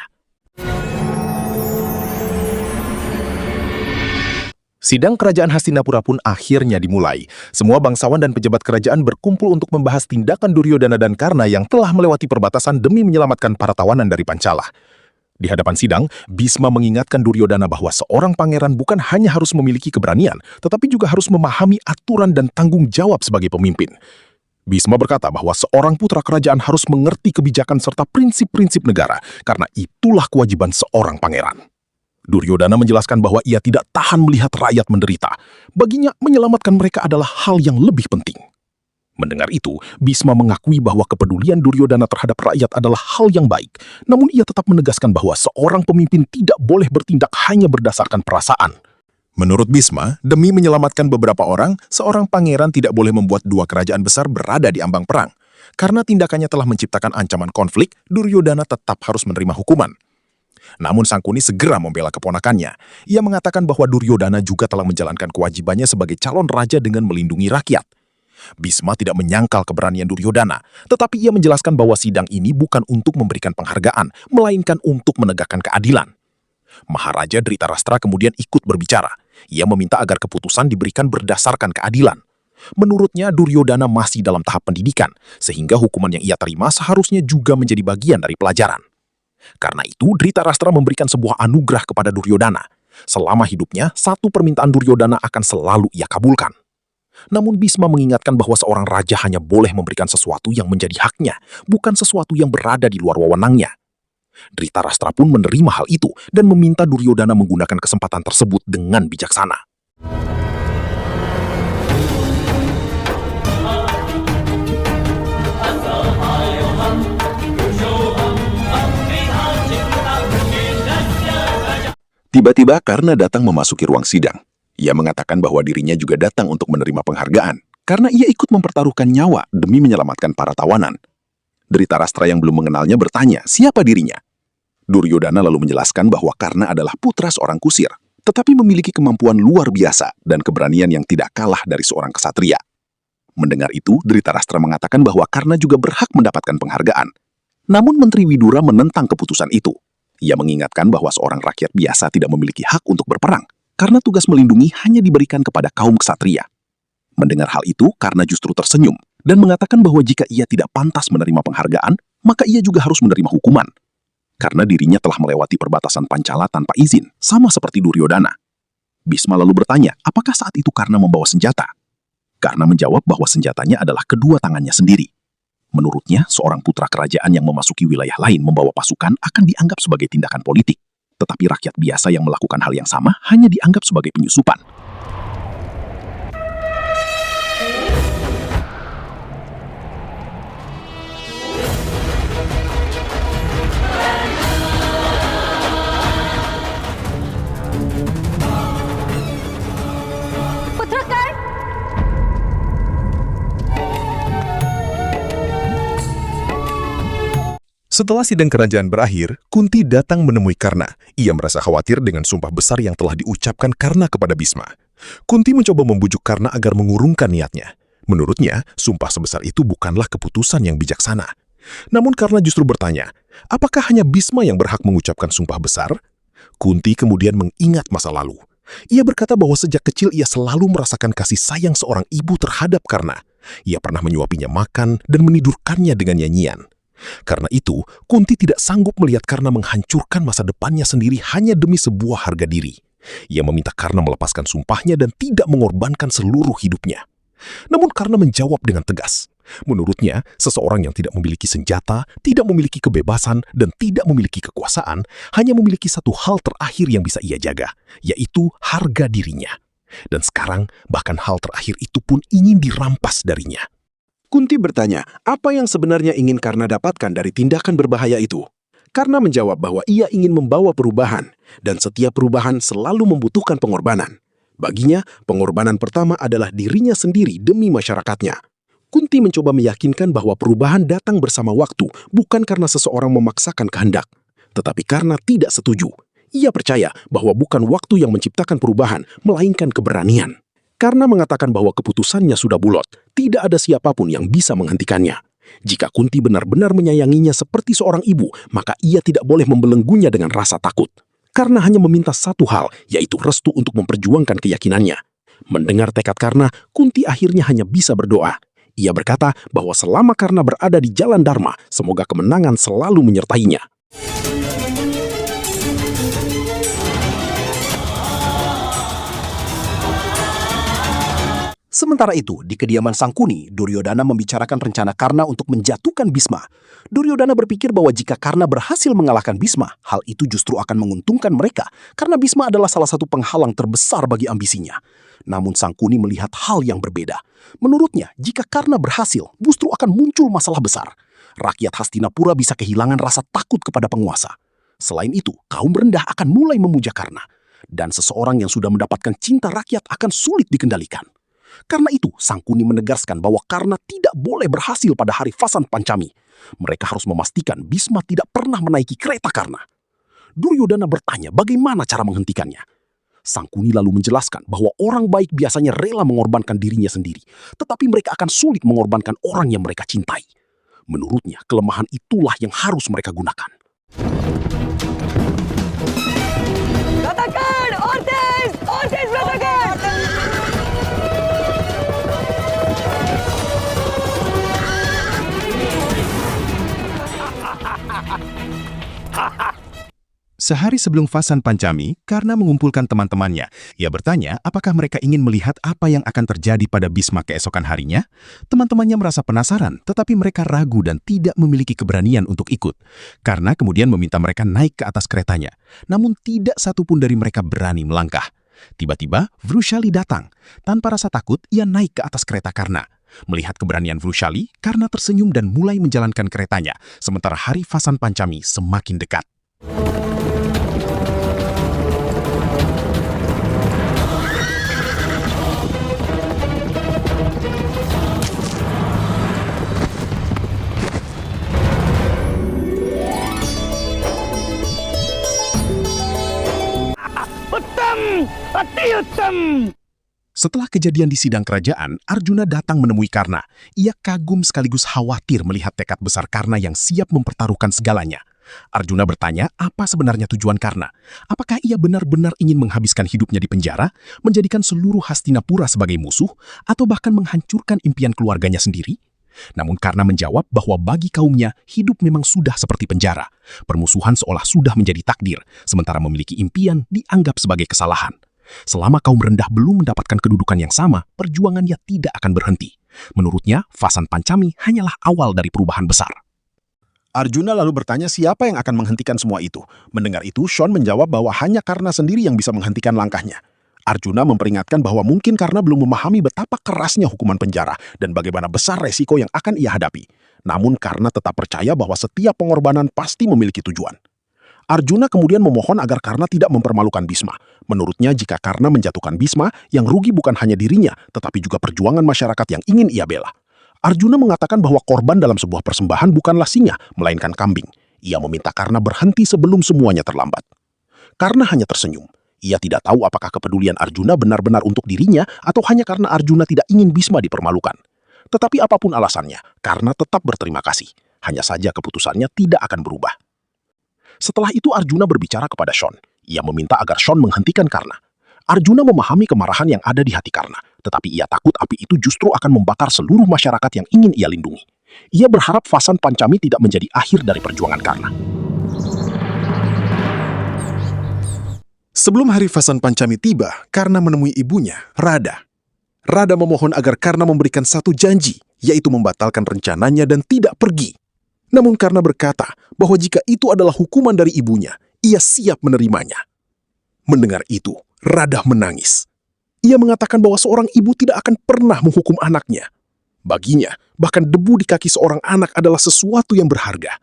Sidang kerajaan Hastinapura pun akhirnya dimulai. Semua bangsawan dan pejabat kerajaan berkumpul untuk membahas tindakan Duryodhana dan Karna yang telah melewati perbatasan demi menyelamatkan para tawanan dari Pancala. Di hadapan sidang, Bisma mengingatkan Duryodhana bahwa seorang pangeran bukan hanya harus memiliki keberanian, tetapi juga harus memahami aturan dan tanggung jawab sebagai pemimpin. Bhisma berkata bahwa seorang putra kerajaan harus mengerti kebijakan serta prinsip-prinsip negara, karena itulah kewajiban seorang pangeran. Duryodhana menjelaskan bahwa ia tidak tahan melihat rakyat menderita. Baginya, menyelamatkan mereka adalah hal yang lebih penting. Mendengar itu, Bhisma mengakui bahwa kepedulian Duryodhana terhadap rakyat adalah hal yang baik. Namun ia tetap menegaskan bahwa seorang pemimpin tidak boleh bertindak hanya berdasarkan perasaan. Menurut Bhisma, demi menyelamatkan beberapa orang, seorang pangeran tidak boleh membuat dua kerajaan besar berada di ambang perang. Karena tindakannya telah menciptakan ancaman konflik, Duryodhana tetap harus menerima hukuman. Namun Sangkuni segera membela keponakannya. Ia mengatakan bahwa Duryodhana juga telah menjalankan kewajibannya sebagai calon raja dengan melindungi rakyat. Bhisma tidak menyangkal keberanian Duryodhana, tetapi ia menjelaskan bahwa sidang ini bukan untuk memberikan penghargaan, melainkan untuk menegakkan keadilan. Maharaja Dhritarashtra kemudian ikut berbicara. Ia meminta agar keputusan diberikan berdasarkan keadilan. Menurutnya, Duryodhana masih dalam tahap pendidikan, sehingga hukuman yang ia terima seharusnya juga menjadi bagian dari pelajaran. Karena itu, Dhritarashtra memberikan sebuah anugerah kepada Duryodhana. Selama hidupnya, satu permintaan Duryodhana akan selalu ia kabulkan. Namun Bhisma mengingatkan bahwa seorang raja hanya boleh memberikan sesuatu yang menjadi haknya, bukan sesuatu yang berada di luar wewenangnya. Dhritarashtra pun menerima hal itu dan meminta Duryodhana menggunakan kesempatan tersebut dengan bijaksana. Tiba-tiba Karna datang memasuki ruang sidang. Ia mengatakan bahwa dirinya juga datang untuk menerima penghargaan, karena ia ikut mempertaruhkan nyawa demi menyelamatkan para tawanan. Dhritarashtra yang belum mengenalnya bertanya siapa dirinya. Duryodhana lalu menjelaskan bahwa Karna adalah putra seorang kusir, tetapi memiliki kemampuan luar biasa dan keberanian yang tidak kalah dari seorang ksatria. Mendengar itu, Dhritarashtra mengatakan bahwa Karna juga berhak mendapatkan penghargaan. Namun Menteri Widura menentang keputusan itu. Ia mengingatkan bahwa seorang rakyat biasa tidak memiliki hak untuk berperang, karena tugas melindungi hanya diberikan kepada kaum ksatria. Mendengar hal itu, Karna justru tersenyum dan mengatakan bahwa jika ia tidak pantas menerima penghargaan, maka ia juga harus menerima hukuman. Karena dirinya telah melewati perbatasan Pancala tanpa izin, sama seperti Duryodhana. Bhisma lalu bertanya, apakah saat itu Karna membawa senjata? Karna menjawab bahwa senjatanya adalah kedua tangannya sendiri. Menurutnya, seorang putra kerajaan yang memasuki wilayah lain membawa pasukan akan dianggap sebagai tindakan politik. Tetapi rakyat biasa yang melakukan hal yang sama hanya dianggap sebagai penyusupan. Setelah sidang kerajaan berakhir, Kunti datang menemui Karna. Ia merasa khawatir dengan sumpah besar yang telah diucapkan Karna kepada Bhisma. Kunti mencoba membujuk Karna agar mengurungkan niatnya. Menurutnya, sumpah sebesar itu bukanlah keputusan yang bijaksana. Namun Karna justru bertanya, apakah hanya Bhisma yang berhak mengucapkan sumpah besar? Kunti kemudian mengingat masa lalu. Ia berkata bahwa sejak kecil ia selalu merasakan kasih sayang seorang ibu terhadap Karna. Ia pernah menyuapinya makan dan menidurkannya dengan nyanyian. Karena itu, Kunti tidak sanggup melihat Karna menghancurkan masa depannya sendiri hanya demi sebuah harga diri. Ia meminta Karna melepaskan sumpahnya dan tidak mengorbankan seluruh hidupnya. Namun Karna menjawab dengan tegas. Menurutnya, seseorang yang tidak memiliki senjata, tidak memiliki kebebasan, dan tidak memiliki kekuasaan, hanya memiliki satu hal terakhir yang bisa ia jaga, yaitu harga dirinya. Dan sekarang, bahkan hal terakhir itu pun ingin dirampas darinya. Kunti bertanya, apa yang sebenarnya ingin Karna dapatkan dari tindakan berbahaya itu? Karna menjawab bahwa ia ingin membawa perubahan, dan setiap perubahan selalu membutuhkan pengorbanan. Baginya, pengorbanan pertama adalah dirinya sendiri demi masyarakatnya. Kunti mencoba meyakinkan bahwa perubahan datang bersama waktu, bukan karena seseorang memaksakan kehendak. Tetapi karena tidak setuju, ia percaya bahwa bukan waktu yang menciptakan perubahan, melainkan keberanian. Karna mengatakan bahwa keputusannya sudah bulat, tidak ada siapapun yang bisa menghentikannya. Jika Kunti benar-benar menyayanginya seperti seorang ibu, maka ia tidak boleh membelenggunya dengan rasa takut. Karna hanya meminta satu hal, yaitu restu untuk memperjuangkan keyakinannya. Mendengar tekad Karna, Kunti akhirnya hanya bisa berdoa. Ia berkata bahwa selama Karna berada di jalan Dharma, semoga kemenangan selalu menyertainya. Sementara itu, di kediaman Sangkuni, Duryodhana membicarakan rencana Karna untuk menjatuhkan Bhisma. Duryodhana berpikir bahwa jika Karna berhasil mengalahkan Bhisma, hal itu justru akan menguntungkan mereka, karena Bhisma adalah salah satu penghalang terbesar bagi ambisinya. Namun Sangkuni melihat hal yang berbeda. Menurutnya, jika Karna berhasil, justru akan muncul masalah besar. Rakyat Hastinapura bisa kehilangan rasa takut kepada penguasa. Selain itu, kaum rendah akan mulai memuja Karna. Dan seseorang yang sudah mendapatkan cinta rakyat akan sulit dikendalikan. Karena itu, Sangkuni menegaskan bahwa Karna tidak boleh berhasil pada hari Vasan Pancami. Mereka harus memastikan Bhisma tidak pernah menaiki kereta Karna. Duryodhana bertanya bagaimana cara menghentikannya. Sangkuni lalu menjelaskan bahwa orang baik biasanya rela mengorbankan dirinya sendiri, tetapi mereka akan sulit mengorbankan orang yang mereka cintai. Menurutnya, kelemahan itulah yang harus mereka gunakan. Katakan! Ortiz! Ortiz berkatakan! Sehari sebelum Vasan Pancami, Karna mengumpulkan teman-temannya. Ia bertanya apakah mereka ingin melihat apa yang akan terjadi pada Bhisma keesokan harinya. Teman-temannya merasa penasaran, tetapi mereka ragu dan tidak memiliki keberanian untuk ikut. Karna kemudian meminta mereka naik ke atas keretanya. Namun tidak satupun dari mereka berani melangkah. Tiba-tiba, Vrushali datang. Tanpa rasa takut, ia naik ke atas kereta Karna. Melihat keberanian Vrushali, Karna tersenyum dan mulai menjalankan keretanya, sementara hari Vasan Pancami semakin dekat. Setelah kejadian di sidang kerajaan, Arjuna datang menemui Karna. Ia kagum sekaligus khawatir melihat tekad besar Karna yang siap mempertaruhkan segalanya. Arjuna bertanya apa sebenarnya tujuan Karna. Apakah ia benar-benar ingin menghabiskan hidupnya di penjara, menjadikan seluruh Hastinapura sebagai musuh, atau bahkan menghancurkan impian keluarganya sendiri? Namun Karna menjawab bahwa bagi kaumnya, hidup memang sudah seperti penjara. Permusuhan seolah sudah menjadi takdir, sementara memiliki impian dianggap sebagai kesalahan. Selama kaum rendah belum mendapatkan kedudukan yang sama, perjuangannya tidak akan berhenti. Menurutnya, Vasan Pancami hanyalah awal dari perubahan besar. Arjuna lalu bertanya siapa yang akan menghentikan semua itu. Mendengar itu, Shon menjawab bahwa hanya Karna sendiri yang bisa menghentikan langkahnya. Arjuna memperingatkan bahwa mungkin Karna belum memahami betapa kerasnya hukuman penjara dan bagaimana besar resiko yang akan ia hadapi. Namun Karna tetap percaya bahwa setiap pengorbanan pasti memiliki tujuan. Arjuna kemudian memohon agar Karna tidak mempermalukan Bhisma. Menurutnya, jika Karna menjatuhkan Bhisma, yang rugi bukan hanya dirinya, tetapi juga perjuangan masyarakat yang ingin ia bela. Arjuna mengatakan bahwa korban dalam sebuah persembahan bukanlah singa, melainkan kambing. Ia meminta Karna berhenti sebelum semuanya terlambat. Karna hanya tersenyum. Ia tidak tahu apakah kepedulian Arjuna benar-benar untuk dirinya atau hanya karena Arjuna tidak ingin Bhisma dipermalukan. Tetapi apapun alasannya, Karna tetap berterima kasih. Hanya saja keputusannya tidak akan berubah. Setelah itu Arjuna berbicara kepada Shon. Ia meminta agar Shon menghentikan Karna. Arjuna memahami kemarahan yang ada di hati Karna, tetapi ia takut api itu justru akan membakar seluruh masyarakat yang ingin ia lindungi. Ia berharap Vasan Pancami tidak menjadi akhir dari perjuangan Karna. Sebelum hari Vasan Pancami tiba, Karna menemui ibunya, Radha. Radha memohon agar Karna memberikan satu janji, yaitu membatalkan rencananya dan tidak pergi. Namun Karna berkata bahwa jika itu adalah hukuman dari ibunya, ia siap menerimanya. Mendengar itu, Radha menangis. Ia mengatakan bahwa seorang ibu tidak akan pernah menghukum anaknya. Baginya, bahkan debu di kaki seorang anak adalah sesuatu yang berharga.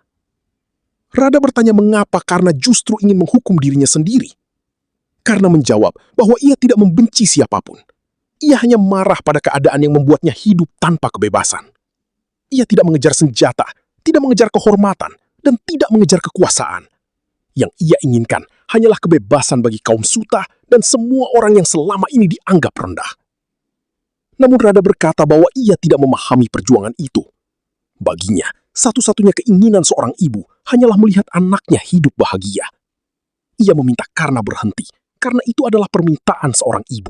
Radha bertanya mengapa Karna justru ingin menghukum dirinya sendiri. Karna menjawab bahwa ia tidak membenci siapapun. Ia hanya marah pada keadaan yang membuatnya hidup tanpa kebebasan. Ia tidak mengejar senjata, tidak mengejar kehormatan, dan tidak mengejar kekuasaan. Yang ia inginkan hanyalah kebebasan bagi kaum Suta dan semua orang yang selama ini dianggap rendah. Namun Radha berkata bahwa ia tidak memahami perjuangan itu. Baginya, satu-satunya keinginan seorang ibu hanyalah melihat anaknya hidup bahagia. Ia meminta Karna berhenti, karena itu adalah permintaan seorang ibu.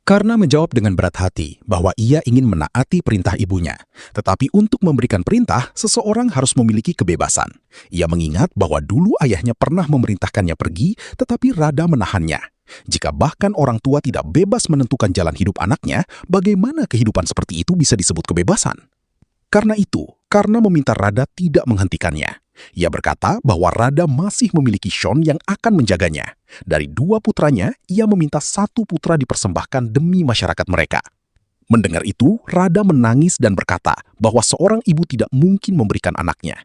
Karna menjawab dengan berat hati bahwa ia ingin menaati perintah ibunya. Tetapi untuk memberikan perintah, seseorang harus memiliki kebebasan. Ia mengingat bahwa dulu ayahnya pernah memerintahkannya pergi, tetapi Radha menahannya. Jika bahkan orang tua tidak bebas menentukan jalan hidup anaknya, bagaimana kehidupan seperti itu bisa disebut kebebasan? Karena itu, Karna meminta Radha tidak menghentikannya. Ia berkata bahwa Radha masih memiliki Sean yang akan menjaganya. Dari 2 putranya, ia meminta 1 putra dipersembahkan demi masyarakat mereka. Mendengar itu, Radha menangis dan berkata bahwa seorang ibu tidak mungkin memberikan anaknya.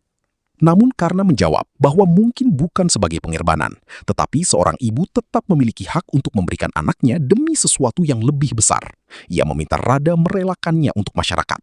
Namun Karna menjawab bahwa mungkin bukan sebagai pengorbanan, tetapi seorang ibu tetap memiliki hak untuk memberikan anaknya demi sesuatu yang lebih besar. Ia meminta Radha merelakannya untuk masyarakat.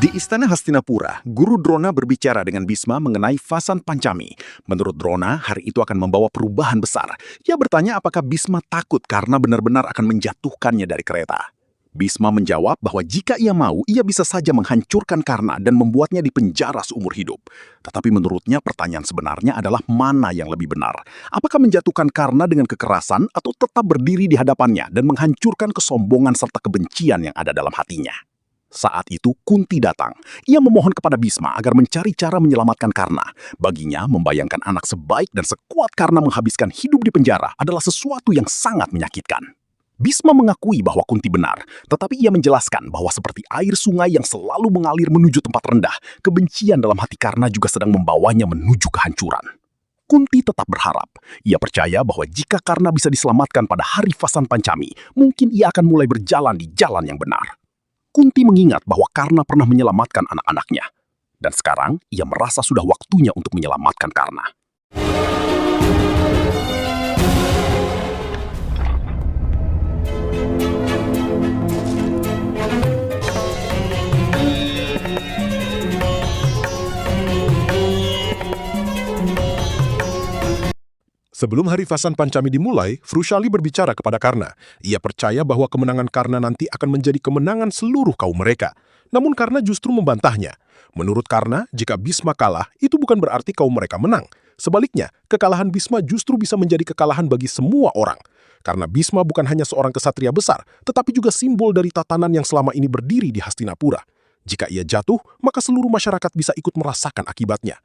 Di Istana Hastinapura, Guru Drona berbicara dengan Bisma mengenai Vasan Pancami. Menurut Drona, hari itu akan membawa perubahan besar. Ia bertanya apakah Bisma takut karena benar-benar akan menjatuhkannya dari kereta. Bisma menjawab bahwa jika ia mau, ia bisa saja menghancurkan Karna dan membuatnya dipenjara seumur hidup. Tetapi menurutnya pertanyaan sebenarnya adalah mana yang lebih benar. Apakah menjatuhkan Karna dengan kekerasan atau tetap berdiri di hadapannya dan menghancurkan kesombongan serta kebencian yang ada dalam hatinya? Saat itu Kunti datang. Ia memohon kepada Bisma agar mencari cara menyelamatkan Karna. Baginya, membayangkan anak sebaik dan sekuat Karna menghabiskan hidup di penjara adalah sesuatu yang sangat menyakitkan. Bisma mengakui bahwa Kunti benar, tetapi ia menjelaskan bahwa seperti air sungai yang selalu mengalir menuju tempat rendah, kebencian dalam hati Karna juga sedang membawanya menuju kehancuran. Kunti tetap berharap. Ia percaya bahwa jika Karna bisa diselamatkan pada hari Vasan Pancami, mungkin ia akan mulai berjalan di jalan yang benar. Kunti mengingat bahwa Karna pernah menyelamatkan anak-anaknya. Dan sekarang, ia merasa sudah waktunya untuk menyelamatkan Karna. Sebelum hari Vasan Pancami dimulai, Vrushali berbicara kepada Karna. Ia percaya bahwa kemenangan Karna nanti akan menjadi kemenangan seluruh kaum mereka. Namun Karna justru membantahnya. Menurut Karna, jika Bisma kalah, itu bukan berarti kaum mereka menang. Sebaliknya, kekalahan Bisma justru bisa menjadi kekalahan bagi semua orang. Karena Bisma bukan hanya seorang kesatria besar, tetapi juga simbol dari tatanan yang selama ini berdiri di Hastinapura. Jika ia jatuh, maka seluruh masyarakat bisa ikut merasakan akibatnya.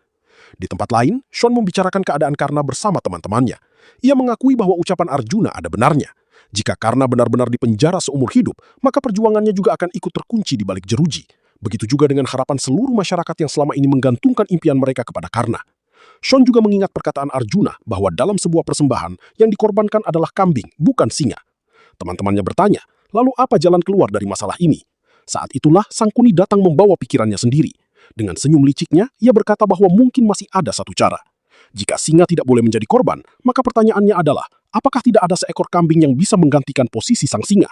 Di tempat lain, Sean membicarakan keadaan Karna bersama teman-temannya. Ia mengakui bahwa ucapan Arjuna ada benarnya. Jika Karna benar-benar dipenjara seumur hidup, maka perjuangannya juga akan ikut terkunci di balik jeruji. Begitu juga dengan harapan seluruh masyarakat yang selama ini menggantungkan impian mereka kepada Karna. Sean juga mengingat perkataan Arjuna bahwa dalam sebuah persembahan yang dikorbankan adalah kambing, bukan singa. Teman-temannya bertanya, lalu apa jalan keluar dari masalah ini? Saat itulah Sangkuni datang membawa pikirannya sendiri. Dengan senyum liciknya, ia berkata bahwa mungkin masih ada satu cara. Jika singa tidak boleh menjadi korban, maka pertanyaannya adalah, apakah tidak ada seekor kambing yang bisa menggantikan posisi sang singa?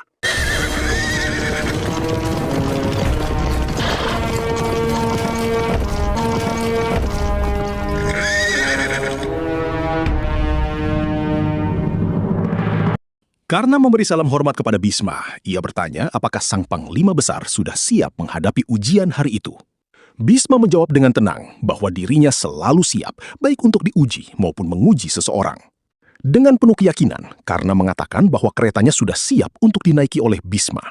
Karena memberi salam hormat kepada Bisma, ia bertanya apakah sang panglima besar sudah siap menghadapi ujian hari itu. Bisma menjawab dengan tenang bahwa dirinya selalu siap, baik untuk diuji maupun menguji seseorang. Dengan penuh keyakinan, Karna mengatakan bahwa keretanya sudah siap untuk dinaiki oleh Bisma.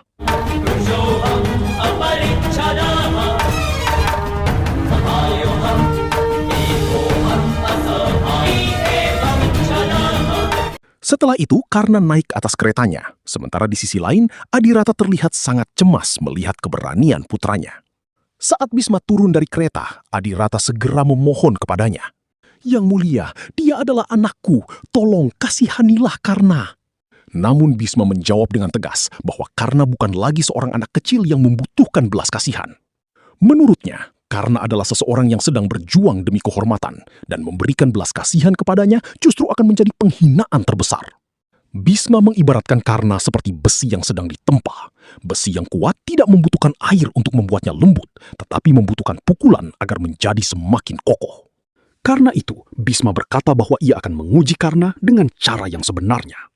Setelah itu, Karna naik ke atas keretanya. Sementara di sisi lain, Adirata terlihat sangat cemas melihat keberanian putranya. Saat Bisma turun dari kereta, Adirata segera memohon kepadanya. Yang mulia, dia adalah anakku. Tolong kasihanilah Karna. Namun Bisma menjawab dengan tegas bahwa Karna bukan lagi seorang anak kecil yang membutuhkan belas kasihan. Menurutnya, Karna adalah seseorang yang sedang berjuang demi kehormatan, dan memberikan belas kasihan kepadanya justru akan menjadi penghinaan terbesar. Bisma mengibaratkan Karna seperti besi yang sedang ditempa. Besi yang kuat tidak membutuhkan air untuk membuatnya lembut, tetapi membutuhkan pukulan agar menjadi semakin kokoh. Karena itu, Bisma berkata bahwa ia akan menguji Karna dengan cara yang sebenarnya.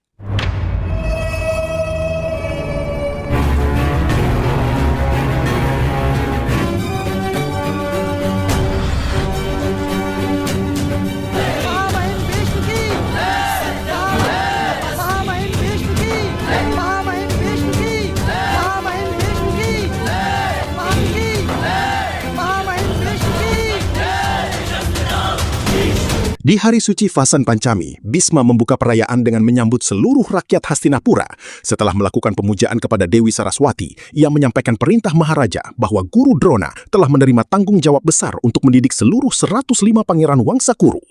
Di hari suci Vasan Pancami, Bisma membuka perayaan dengan menyambut seluruh rakyat Hastinapura. Setelah melakukan pemujaan kepada Dewi Saraswati, ia menyampaikan perintah Maharaja bahwa Guru Drona telah menerima tanggung jawab besar untuk mendidik seluruh 105 pangeran Wangsa Kuru.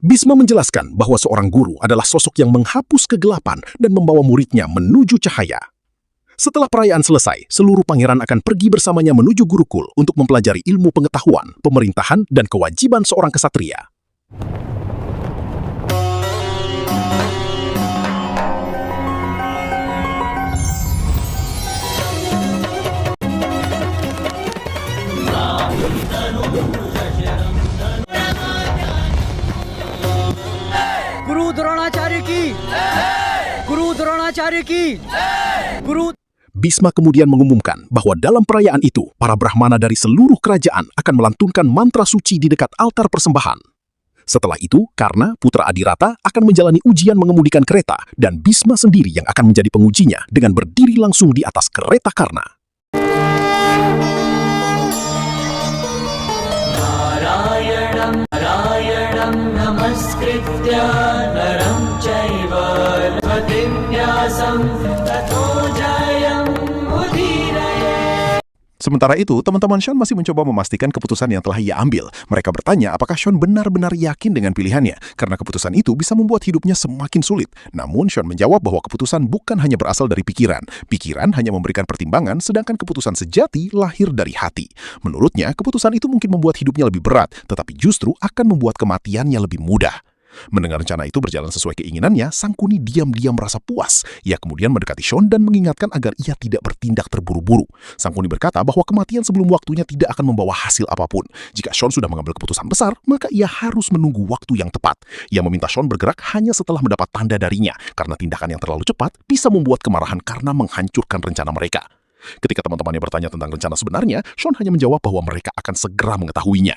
Bisma menjelaskan bahwa seorang guru adalah sosok yang menghapus kegelapan dan membawa muridnya menuju cahaya. Setelah perayaan selesai, seluruh pangeran akan pergi bersamanya menuju Gurukul untuk mempelajari ilmu pengetahuan, pemerintahan, dan kewajiban seorang kesatria. गुरु द्रोणाचार्य की गुरु द्रोणाचार्य की गुरु Bisma kemudian mengumumkan bahwa dalam perayaan itu, para Brahmana dari seluruh kerajaan akan melantunkan mantra suci di dekat altar persembahan. Setelah itu, Karna, putra Adirata, akan menjalani ujian mengemudikan kereta, dan Bisma sendiri yang akan menjadi pengujinya dengan berdiri langsung di atas kereta Karna. नारायणं नमस्कृत्य नरं चैव नरपतिं व्यासं ततो जयं उदीरये. Sementara itu, teman-teman Sean masih mencoba memastikan keputusan yang telah ia ambil. Mereka bertanya apakah Sean benar-benar yakin dengan pilihannya, karena keputusan itu bisa membuat hidupnya semakin sulit. Namun Sean menjawab bahwa keputusan bukan hanya berasal dari pikiran. Pikiran hanya memberikan pertimbangan, sedangkan keputusan sejati lahir dari hati. Menurutnya, keputusan itu mungkin membuat hidupnya lebih berat, tetapi justru akan membuat kematiannya lebih mudah. Mendengar rencana itu berjalan sesuai keinginannya, Sangkuni diam-diam merasa puas. Ia kemudian mendekati Sean dan mengingatkan agar ia tidak bertindak terburu-buru. Sangkuni berkata bahwa kematian sebelum waktunya tidak akan membawa hasil apapun. Jika Sean sudah mengambil keputusan besar, maka ia harus menunggu waktu yang tepat. Ia meminta Sean bergerak hanya setelah mendapat tanda darinya, karena tindakan yang terlalu cepat bisa membuat kemarahan karena menghancurkan rencana mereka. Ketika teman-temannya bertanya tentang rencana sebenarnya, Sean hanya menjawab bahwa mereka akan segera mengetahuinya.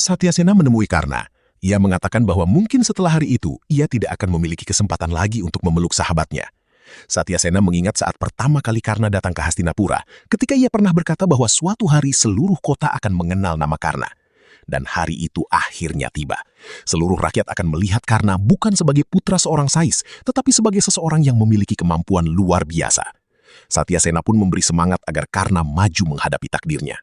Satyasena menemui Karna. Ia mengatakan bahwa mungkin setelah hari itu, ia tidak akan memiliki kesempatan lagi untuk memeluk sahabatnya. Satyasena mengingat saat pertama kali Karna datang ke Hastinapura, ketika ia pernah berkata bahwa suatu hari seluruh kota akan mengenal nama Karna. Dan hari itu akhirnya tiba. Seluruh rakyat akan melihat Karna bukan sebagai putra seorang Sais, tetapi sebagai seseorang yang memiliki kemampuan luar biasa. Satyasena pun memberi semangat agar Karna maju menghadapi takdirnya.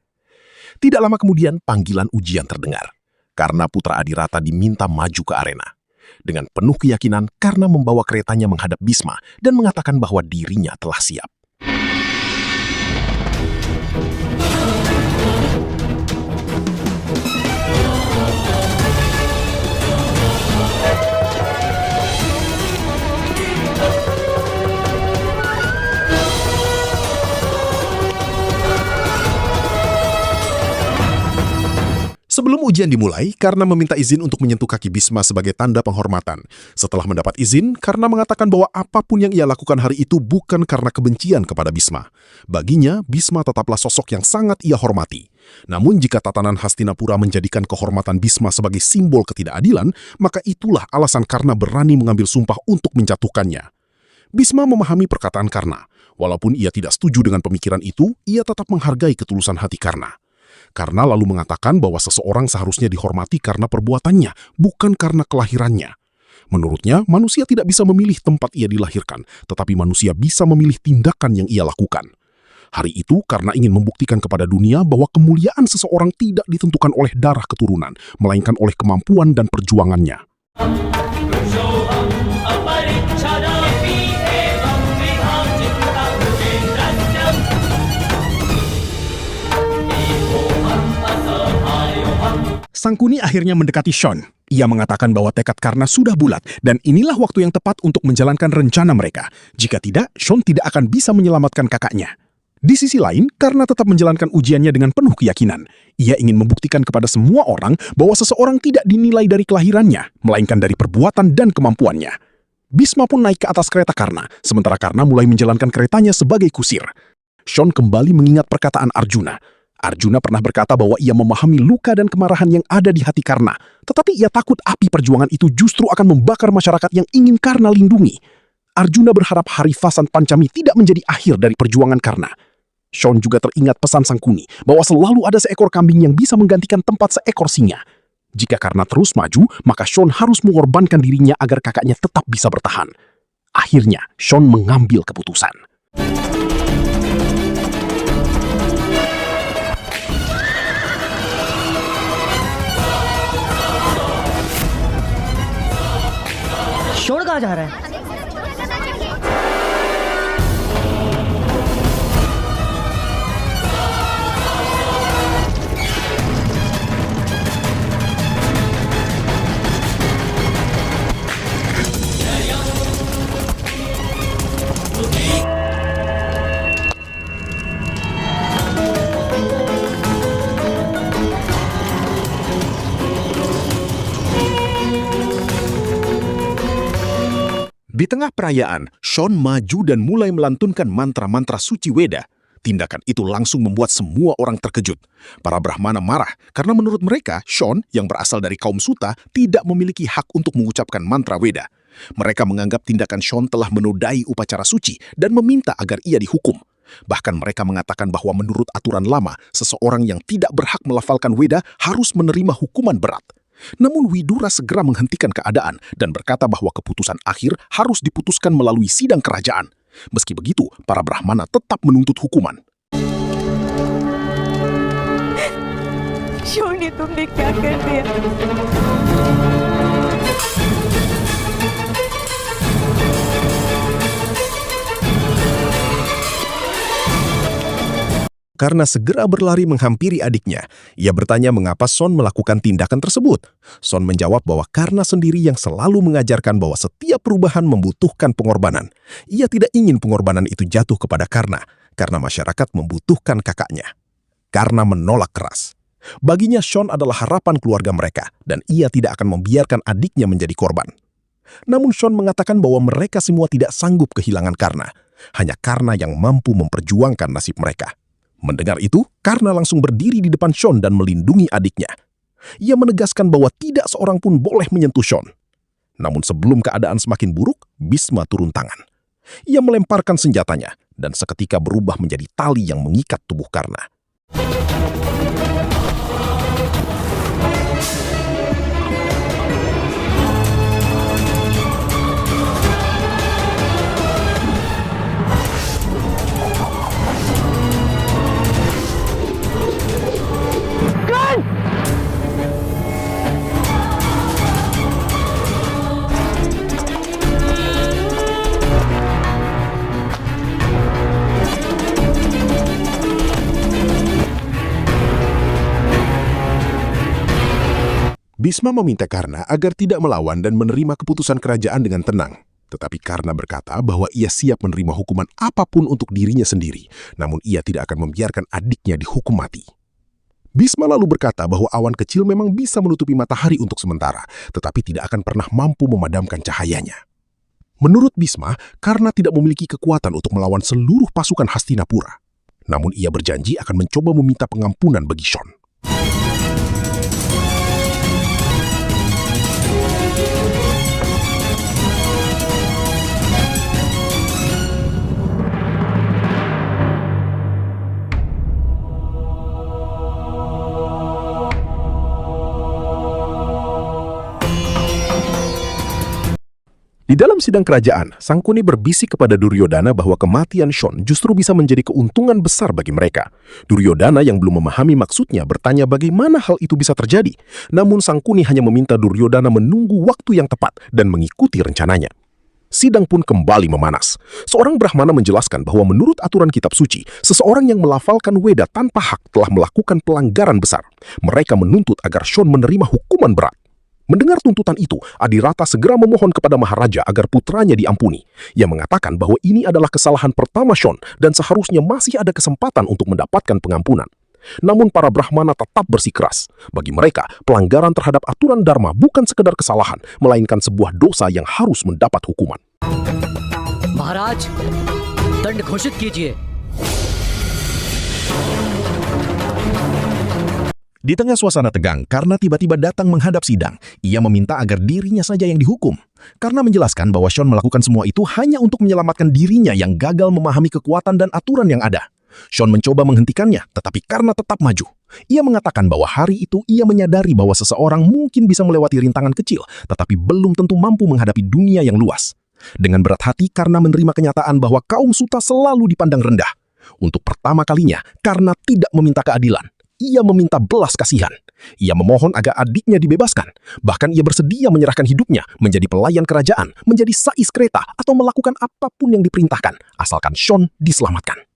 Tidak lama kemudian, panggilan ujian terdengar. Karna putra Adirata diminta maju ke arena. Dengan penuh keyakinan, Karna membawa keretanya menghadap Bisma dan mengatakan bahwa dirinya telah siap. Sebelum ujian dimulai, Karna meminta izin untuk menyentuh kaki Bisma sebagai tanda penghormatan. Setelah mendapat izin, Karna mengatakan bahwa apapun yang ia lakukan hari itu bukan karena kebencian kepada Bisma. Baginya, Bisma tetaplah sosok yang sangat ia hormati. Namun jika tatanan Hastinapura menjadikan kehormatan Bisma sebagai simbol ketidakadilan, maka itulah alasan Karna berani mengambil sumpah untuk menjatuhkannya. Bisma memahami perkataan Karna. Walaupun ia tidak setuju dengan pemikiran itu, ia tetap menghargai ketulusan hati Karna. Karna lalu mengatakan bahwa seseorang seharusnya dihormati karena perbuatannya, bukan karena kelahirannya. Menurutnya, manusia tidak bisa memilih tempat ia dilahirkan, tetapi manusia bisa memilih tindakan yang ia lakukan. Hari itu, Karna ingin membuktikan kepada dunia bahwa kemuliaan seseorang tidak ditentukan oleh darah keturunan, melainkan oleh kemampuan dan perjuangannya. Sangkuni akhirnya mendekati Sean. Ia mengatakan bahwa tekad Karna sudah bulat dan inilah waktu yang tepat untuk menjalankan rencana mereka. Jika tidak, Sean tidak akan bisa menyelamatkan kakaknya. Di sisi lain, Karna tetap menjalankan ujiannya dengan penuh keyakinan. Ia ingin membuktikan kepada semua orang bahwa seseorang tidak dinilai dari kelahirannya, melainkan dari perbuatan dan kemampuannya. Bisma pun naik ke atas kereta Karna, sementara Karna mulai menjalankan keretanya sebagai kusir. Sean kembali mengingat perkataan Arjuna. Arjuna pernah berkata bahwa ia memahami luka dan kemarahan yang ada di hati Karna, tetapi ia takut api perjuangan itu justru akan membakar masyarakat yang ingin Karna lindungi. Arjuna berharap Harivasan Pancami tidak menjadi akhir dari perjuangan Karna. Shon juga teringat pesan Sangkuni bahwa selalu ada seekor kambing yang bisa menggantikan tempat seekor singa. Jika Karna terus maju, maka Shon harus mengorbankan dirinya agar kakaknya tetap bisa bertahan. Akhirnya, Shon mengambil keputusan. शोर कहाँ जा रहा है? Di tengah perayaan, Shon maju dan mulai melantunkan mantra-mantra suci Weda. Tindakan itu langsung membuat semua orang terkejut. Para Brahmana marah karena menurut mereka, Shon yang berasal dari kaum Suta tidak memiliki hak untuk mengucapkan mantra Weda. Mereka menganggap tindakan Shon telah menodai upacara suci dan meminta agar ia dihukum. Bahkan mereka mengatakan bahwa menurut aturan lama, seseorang yang tidak berhak melafalkan Weda harus menerima hukuman berat. Namun Widura segera menghentikan keadaan dan berkata bahwa keputusan akhir harus diputuskan melalui sidang kerajaan. Meski begitu, para Brahmana tetap menuntut hukuman. शोनी तुमने क्या कर दिया? Karena segera berlari menghampiri adiknya, ia bertanya mengapa Son melakukan tindakan tersebut. Son menjawab bahwa Karna sendiri yang selalu mengajarkan bahwa setiap perubahan membutuhkan pengorbanan. Ia tidak ingin pengorbanan itu jatuh kepada Karna, karena masyarakat membutuhkan kakaknya. Karna menolak keras. Baginya Shon adalah harapan keluarga mereka, dan ia tidak akan membiarkan adiknya menjadi korban. Namun Shon mengatakan bahwa mereka semua tidak sanggup kehilangan Karna. Hanya Karna yang mampu memperjuangkan nasib mereka. Mendengar itu, Karna langsung berdiri di depan Shon dan melindungi adiknya. Ia menegaskan bahwa tidak seorang pun boleh menyentuh Shon. Namun sebelum keadaan semakin buruk, Bhisma turun tangan. Ia melemparkan senjatanya dan seketika berubah menjadi tali yang mengikat tubuh Karna. Bhisma meminta Karna agar tidak melawan dan menerima keputusan kerajaan dengan tenang. Tetapi Karna berkata bahwa ia siap menerima hukuman apapun untuk dirinya sendiri, namun ia tidak akan membiarkan adiknya dihukum mati. Bhisma lalu berkata bahwa awan kecil memang bisa menutupi matahari untuk sementara, tetapi tidak akan pernah mampu memadamkan cahayanya. Menurut Bhisma, Karna tidak memiliki kekuatan untuk melawan seluruh pasukan Hastinapura. Namun ia berjanji akan mencoba meminta pengampunan bagi Shon. Di dalam sidang kerajaan, Sangkuni berbisik kepada Duryodhana bahwa kematian Shon justru bisa menjadi keuntungan besar bagi mereka. Duryodhana yang belum memahami maksudnya bertanya bagaimana hal itu bisa terjadi. Namun Sangkuni hanya meminta Duryodhana menunggu waktu yang tepat dan mengikuti rencananya. Sidang pun kembali memanas. Seorang Brahmana menjelaskan bahwa menurut aturan kitab suci, seseorang yang melafalkan Weda tanpa hak telah melakukan pelanggaran besar. Mereka menuntut agar Shon menerima hukuman berat. Mendengar tuntutan itu, Adirata segera memohon kepada Maharaja agar putranya diampuni. Ia mengatakan bahwa ini adalah kesalahan pertama Shon dan seharusnya masih ada kesempatan untuk mendapatkan pengampunan. Namun para Brahmana tetap bersikeras. Bagi mereka, pelanggaran terhadap aturan Dharma bukan sekedar kesalahan, melainkan sebuah dosa yang harus mendapat hukuman. महाराज दंड घोषित कीजिए। Di tengah suasana tegang karena tiba-tiba datang menghadap sidang, ia meminta agar dirinya saja yang dihukum. Karena menjelaskan bahwa Sean melakukan semua itu hanya untuk menyelamatkan dirinya yang gagal memahami kekuatan dan aturan yang ada. Sean mencoba menghentikannya, tetapi karena tetap maju. Ia mengatakan bahwa hari itu ia menyadari bahwa seseorang mungkin bisa melewati rintangan kecil, tetapi belum tentu mampu menghadapi dunia yang luas. Dengan berat hati karena menerima kenyataan bahwa kaum Suta selalu dipandang rendah. Untuk pertama kalinya, karena tidak meminta keadilan, ia meminta belas kasihan. Ia memohon agar adiknya dibebaskan. Bahkan ia bersedia menyerahkan hidupnya menjadi pelayan kerajaan, menjadi sais kereta, atau melakukan apapun yang diperintahkan, asalkan Sean diselamatkan.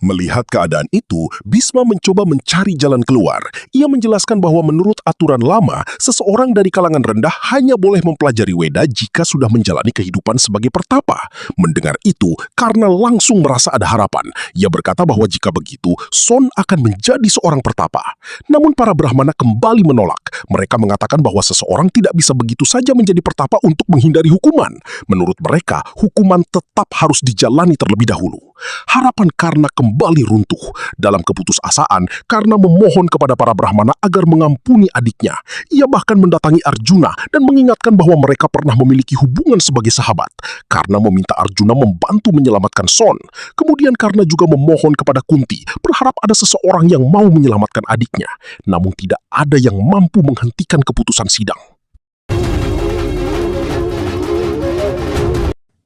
Melihat keadaan itu, Bhisma mencoba mencari jalan keluar. Ia menjelaskan bahwa menurut aturan lama, seseorang dari kalangan rendah hanya boleh mempelajari Weda jika sudah menjalani kehidupan sebagai pertapa. Mendengar itu, karena langsung merasa ada harapan, ia berkata bahwa jika begitu, Son akan menjadi seorang pertapa. Namun para Brahmana kembali menolak. Mereka mengatakan bahwa seseorang tidak bisa begitu saja menjadi pertapa untuk menghindari hukuman. Menurut mereka, hukuman tetap harus dijalani terlebih dahulu. Harapan karena kembali runtuh dalam keputusasaan karena memohon kepada para Brahmana agar mengampuni adiknya. Ia bahkan mendatangi Arjuna dan mengingatkan bahwa mereka pernah memiliki hubungan sebagai sahabat. Karena meminta Arjuna membantu menyelamatkan Son. Kemudian karena juga memohon kepada Kunti, berharap ada seseorang yang mau menyelamatkan adiknya. Namun tidak ada yang mampu menghentikan keputusan sidang.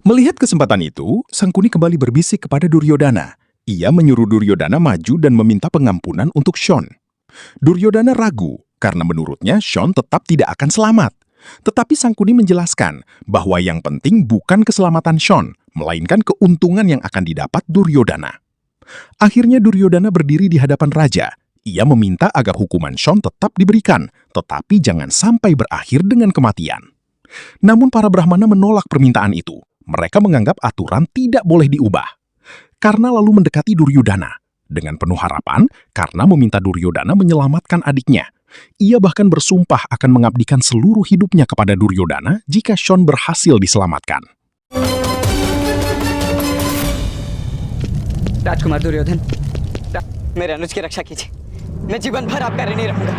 Melihat kesempatan itu, Sangkuni kembali berbisik kepada Duryodhana. Ia menyuruh Duryodhana maju dan meminta pengampunan untuk Sean. Duryodhana ragu, karena menurutnya Sean tetap tidak akan selamat. Tetapi Sangkuni menjelaskan bahwa yang penting bukan keselamatan Sean, melainkan keuntungan yang akan didapat Duryodhana. Akhirnya Duryodhana berdiri di hadapan raja. Ia meminta agar hukuman Sean tetap diberikan, tetapi jangan sampai berakhir dengan kematian. Namun para Brahmana menolak permintaan itu. Mereka menganggap aturan tidak boleh diubah. Karena lalu mendekati Duryodhana. Dengan penuh harapan, karena meminta Duryodhana menyelamatkan adiknya. Ia bahkan bersumpah akan mengabdikan seluruh hidupnya kepada Duryodhana jika Sean berhasil diselamatkan. राजकुमार दुर्योधन, मेरे अनुज की रक्षा कीजिए। मैं जीवन भर आपका ऋणी रहूंगा।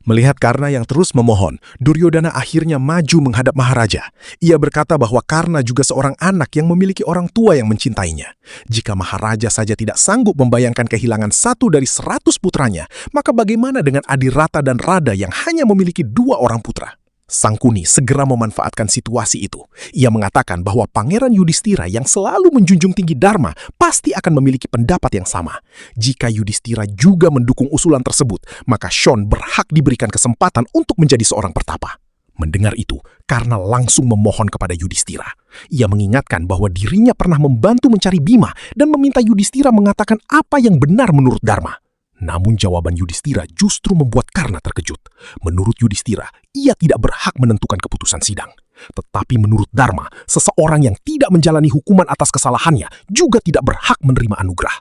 Melihat Karna yang terus memohon, Duryodhana akhirnya maju menghadap Maharaja. Ia berkata bahwa Karna juga seorang anak yang memiliki orang tua yang mencintainya. Jika Maharaja saja tidak sanggup membayangkan kehilangan satu dari 100 putranya, maka bagaimana dengan Adirata dan Rada yang hanya memiliki 2 orang putra? Sangkuni segera memanfaatkan situasi itu. Ia mengatakan bahwa Pangeran Yudhistira yang selalu menjunjung tinggi Dharma pasti akan memiliki pendapat yang sama. Jika Yudhistira juga mendukung usulan tersebut, maka Sean berhak diberikan kesempatan untuk menjadi seorang pertapa. Mendengar itu, Karna langsung memohon kepada Yudhistira. Ia mengingatkan bahwa dirinya pernah membantu mencari Bima dan meminta Yudhistira mengatakan apa yang benar menurut Dharma. Namun jawaban Yudhistira justru membuat Karna terkejut. Menurut Yudhistira, ia tidak berhak menentukan keputusan sidang. Tetapi menurut Dharma, seseorang yang tidak menjalani hukuman atas kesalahannya juga tidak berhak menerima anugerah.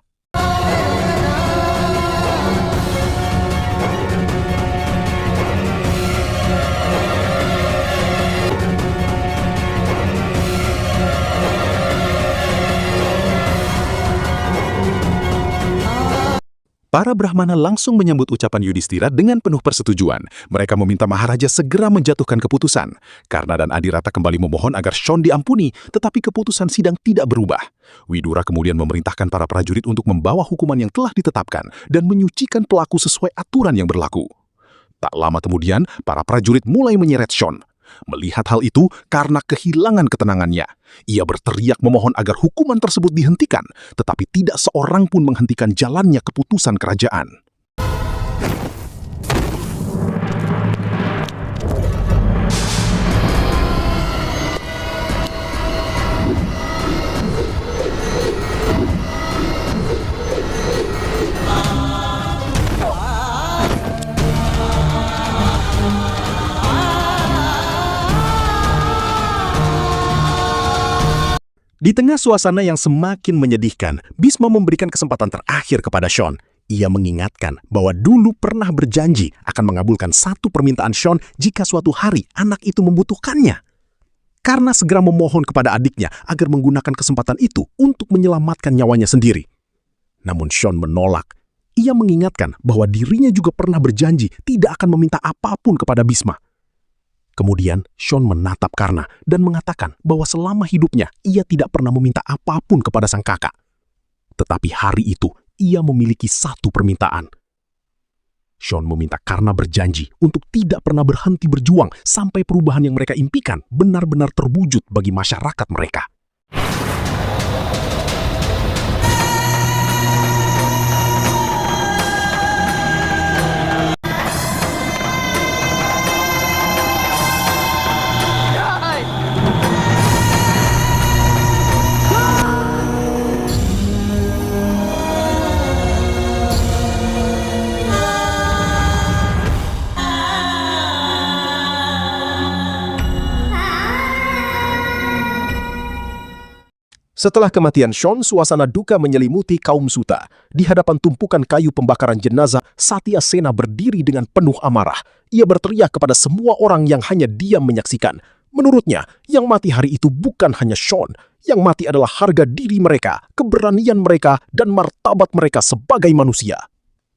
Para Brahmana langsung menyambut ucapan Yudhistira dengan penuh persetujuan. Mereka meminta Maharaja segera menjatuhkan keputusan. Karna dan Adirata kembali memohon agar Sean diampuni, tetapi keputusan sidang tidak berubah. Widura kemudian memerintahkan para prajurit untuk membawa hukuman yang telah ditetapkan dan menyucikan pelaku sesuai aturan yang berlaku. Tak lama kemudian, para prajurit mulai menyeret Sean. Melihat hal itu, karena kehilangan ketenangannya, ia berteriak memohon agar hukuman tersebut dihentikan, tetapi tidak seorang pun menghentikan jalannya keputusan kerajaan. Di tengah suasana yang semakin menyedihkan, Bhisma memberikan kesempatan terakhir kepada Sean. Ia mengingatkan bahwa dulu pernah berjanji akan mengabulkan satu permintaan Sean jika suatu hari anak itu membutuhkannya. Karena segera memohon kepada adiknya agar menggunakan kesempatan itu untuk menyelamatkan nyawanya sendiri. Namun Sean menolak. Ia mengingatkan bahwa dirinya juga pernah berjanji tidak akan meminta apapun kepada Bhisma. Kemudian Sean menatap Karna dan mengatakan bahwa selama hidupnya ia tidak pernah meminta apapun kepada sang kakak. Tetapi hari itu ia memiliki satu permintaan. Sean meminta Karna berjanji untuk tidak pernah berhenti berjuang sampai perubahan yang mereka impikan benar-benar terwujud bagi masyarakat mereka. Setelah kematian Sean, suasana duka menyelimuti kaum Suta. Di hadapan tumpukan kayu pembakaran jenazah, Satya Sena berdiri dengan penuh amarah. Ia berteriak kepada semua orang yang hanya diam menyaksikan. Menurutnya, yang mati hari itu bukan hanya Sean. Yang mati adalah harga diri mereka, keberanian mereka, dan martabat mereka sebagai manusia.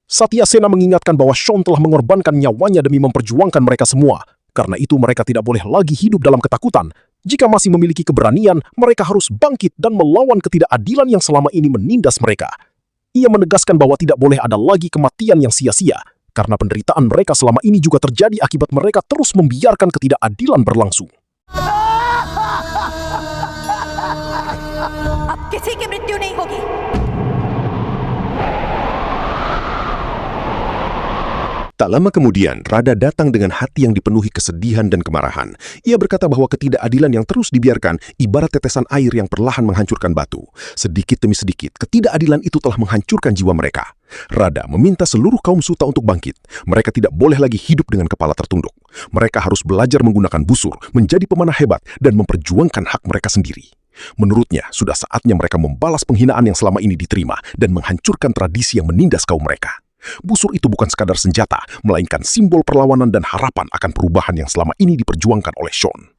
Satya Sena mengingatkan bahwa Sean telah mengorbankan nyawanya demi memperjuangkan mereka semua. Karena itu mereka tidak boleh lagi hidup dalam ketakutan. Jika masih memiliki keberanian, mereka harus bangkit dan melawan ketidakadilan yang selama ini menindas mereka. Ia menegaskan bahwa tidak boleh ada lagi kematian yang sia-sia, karena penderitaan mereka selama ini juga terjadi akibat mereka terus membiarkan ketidakadilan berlangsung. अब किसी की मृत्यु नहीं होगी। Tak lama kemudian, Radha datang dengan hati yang dipenuhi kesedihan dan kemarahan. Ia berkata bahwa ketidakadilan yang terus dibiarkan ibarat tetesan air yang perlahan menghancurkan batu. Sedikit demi sedikit, ketidakadilan itu telah menghancurkan jiwa mereka. Radha meminta seluruh kaum Suta untuk bangkit. Mereka tidak boleh lagi hidup dengan kepala tertunduk. Mereka harus belajar menggunakan busur, menjadi pemanah hebat, dan memperjuangkan hak mereka sendiri. Menurutnya, sudah saatnya mereka membalas penghinaan yang selama ini diterima dan menghancurkan tradisi yang menindas kaum mereka. Busur itu bukan sekadar senjata, melainkan simbol perlawanan dan harapan akan perubahan yang selama ini diperjuangkan oleh Sean.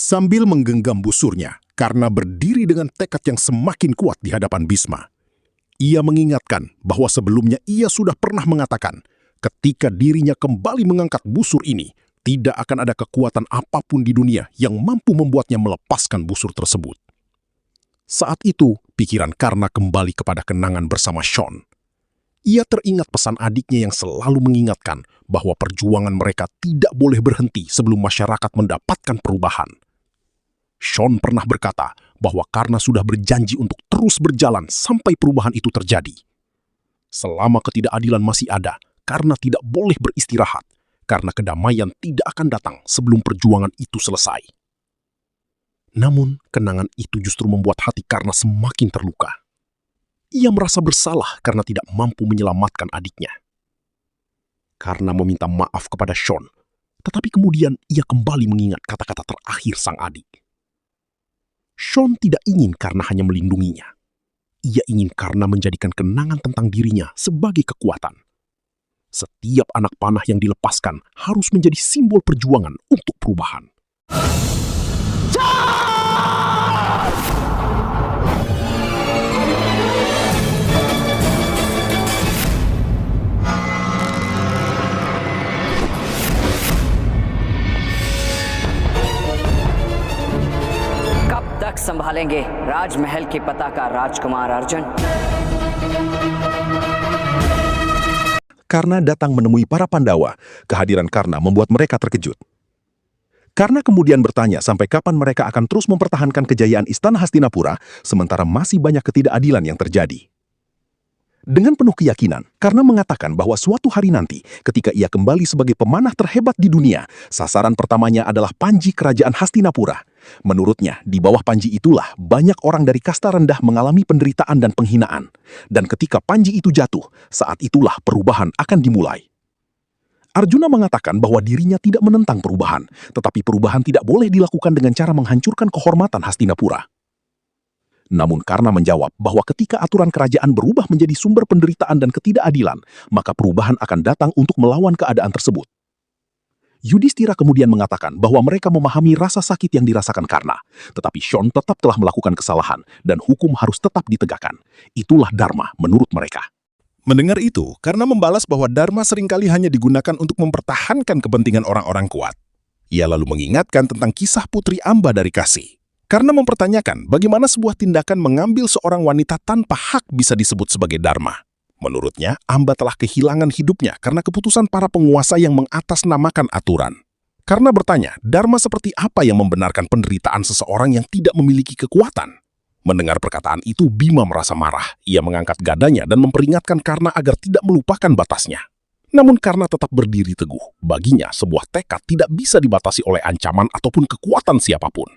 Sambil menggenggam busurnya, karena berdiri dengan tekad yang semakin kuat di hadapan Bhisma. Ia mengingatkan bahwa sebelumnya ia sudah pernah mengatakan, ketika dirinya kembali mengangkat busur ini, tidak akan ada kekuatan apapun di dunia yang mampu membuatnya melepaskan busur tersebut. Saat itu, pikiran Karna kembali kepada kenangan bersama Sean. Ia teringat pesan adiknya yang selalu mengingatkan bahwa perjuangan mereka tidak boleh berhenti sebelum masyarakat mendapatkan perubahan. Sean pernah berkata bahwa Karna sudah berjanji untuk terus berjalan sampai perubahan itu terjadi. Selama ketidakadilan masih ada, Karna tidak boleh beristirahat, karena kedamaian tidak akan datang sebelum perjuangan itu selesai. Namun, kenangan itu justru membuat hati Karna semakin terluka. Ia merasa bersalah karena tidak mampu menyelamatkan adiknya. Karna meminta maaf kepada Sean, tetapi kemudian ia kembali mengingat kata-kata terakhir sang adik. Sean tidak ingin Karna hanya melindunginya. Ia ingin Karna menjadikan kenangan tentang dirinya sebagai kekuatan. Setiap anak panah yang dilepaskan harus menjadi simbol perjuangan untuk perubahan. तक संभालेंगे राजमहल की पताका राजकुमार Arjun. Karna datang menemui para Pandawa. Kehadiran Karna membuat mereka terkejut. Karna kemudian bertanya sampai kapan mereka akan terus mempertahankan kejayaan Istana Hastinapura sementara masih banyak ketidakadilan yang terjadi. Dengan penuh keyakinan, karena mengatakan bahwa suatu hari nanti, ketika ia kembali sebagai pemanah terhebat di dunia, sasaran pertamanya adalah panji kerajaan Hastinapura. Menurutnya, di bawah panji itulah banyak orang dari kasta rendah mengalami penderitaan dan penghinaan. Dan ketika panji itu jatuh, saat itulah perubahan akan dimulai. Arjuna mengatakan bahwa dirinya tidak menentang perubahan, tetapi perubahan tidak boleh dilakukan dengan cara menghancurkan kehormatan Hastinapura. Namun karena menjawab bahwa ketika aturan kerajaan berubah menjadi sumber penderitaan dan ketidakadilan, maka perubahan akan datang untuk melawan keadaan tersebut. Yudhistira kemudian mengatakan bahwa mereka memahami rasa sakit yang dirasakan Karna, tetapi Shon tetap telah melakukan kesalahan dan hukum harus tetap ditegakkan. Itulah Dharma menurut mereka. Mendengar itu, Karna membalas bahwa Dharma seringkali hanya digunakan untuk mempertahankan kepentingan orang-orang kuat. Ia lalu mengingatkan tentang kisah Putri Amba dari Kasi. Karena mempertanyakan bagaimana sebuah tindakan mengambil seorang wanita tanpa hak bisa disebut sebagai dharma. Menurutnya, Amba telah kehilangan hidupnya karena keputusan para penguasa yang mengatasnamakan aturan. Karena bertanya, dharma seperti apa yang membenarkan penderitaan seseorang yang tidak memiliki kekuatan? Mendengar perkataan itu, Bima merasa marah. Ia mengangkat gadanya dan memperingatkan Karna agar tidak melupakan batasnya. Namun Karna tetap berdiri teguh. Baginya, sebuah tekad tidak bisa dibatasi oleh ancaman ataupun kekuatan siapapun.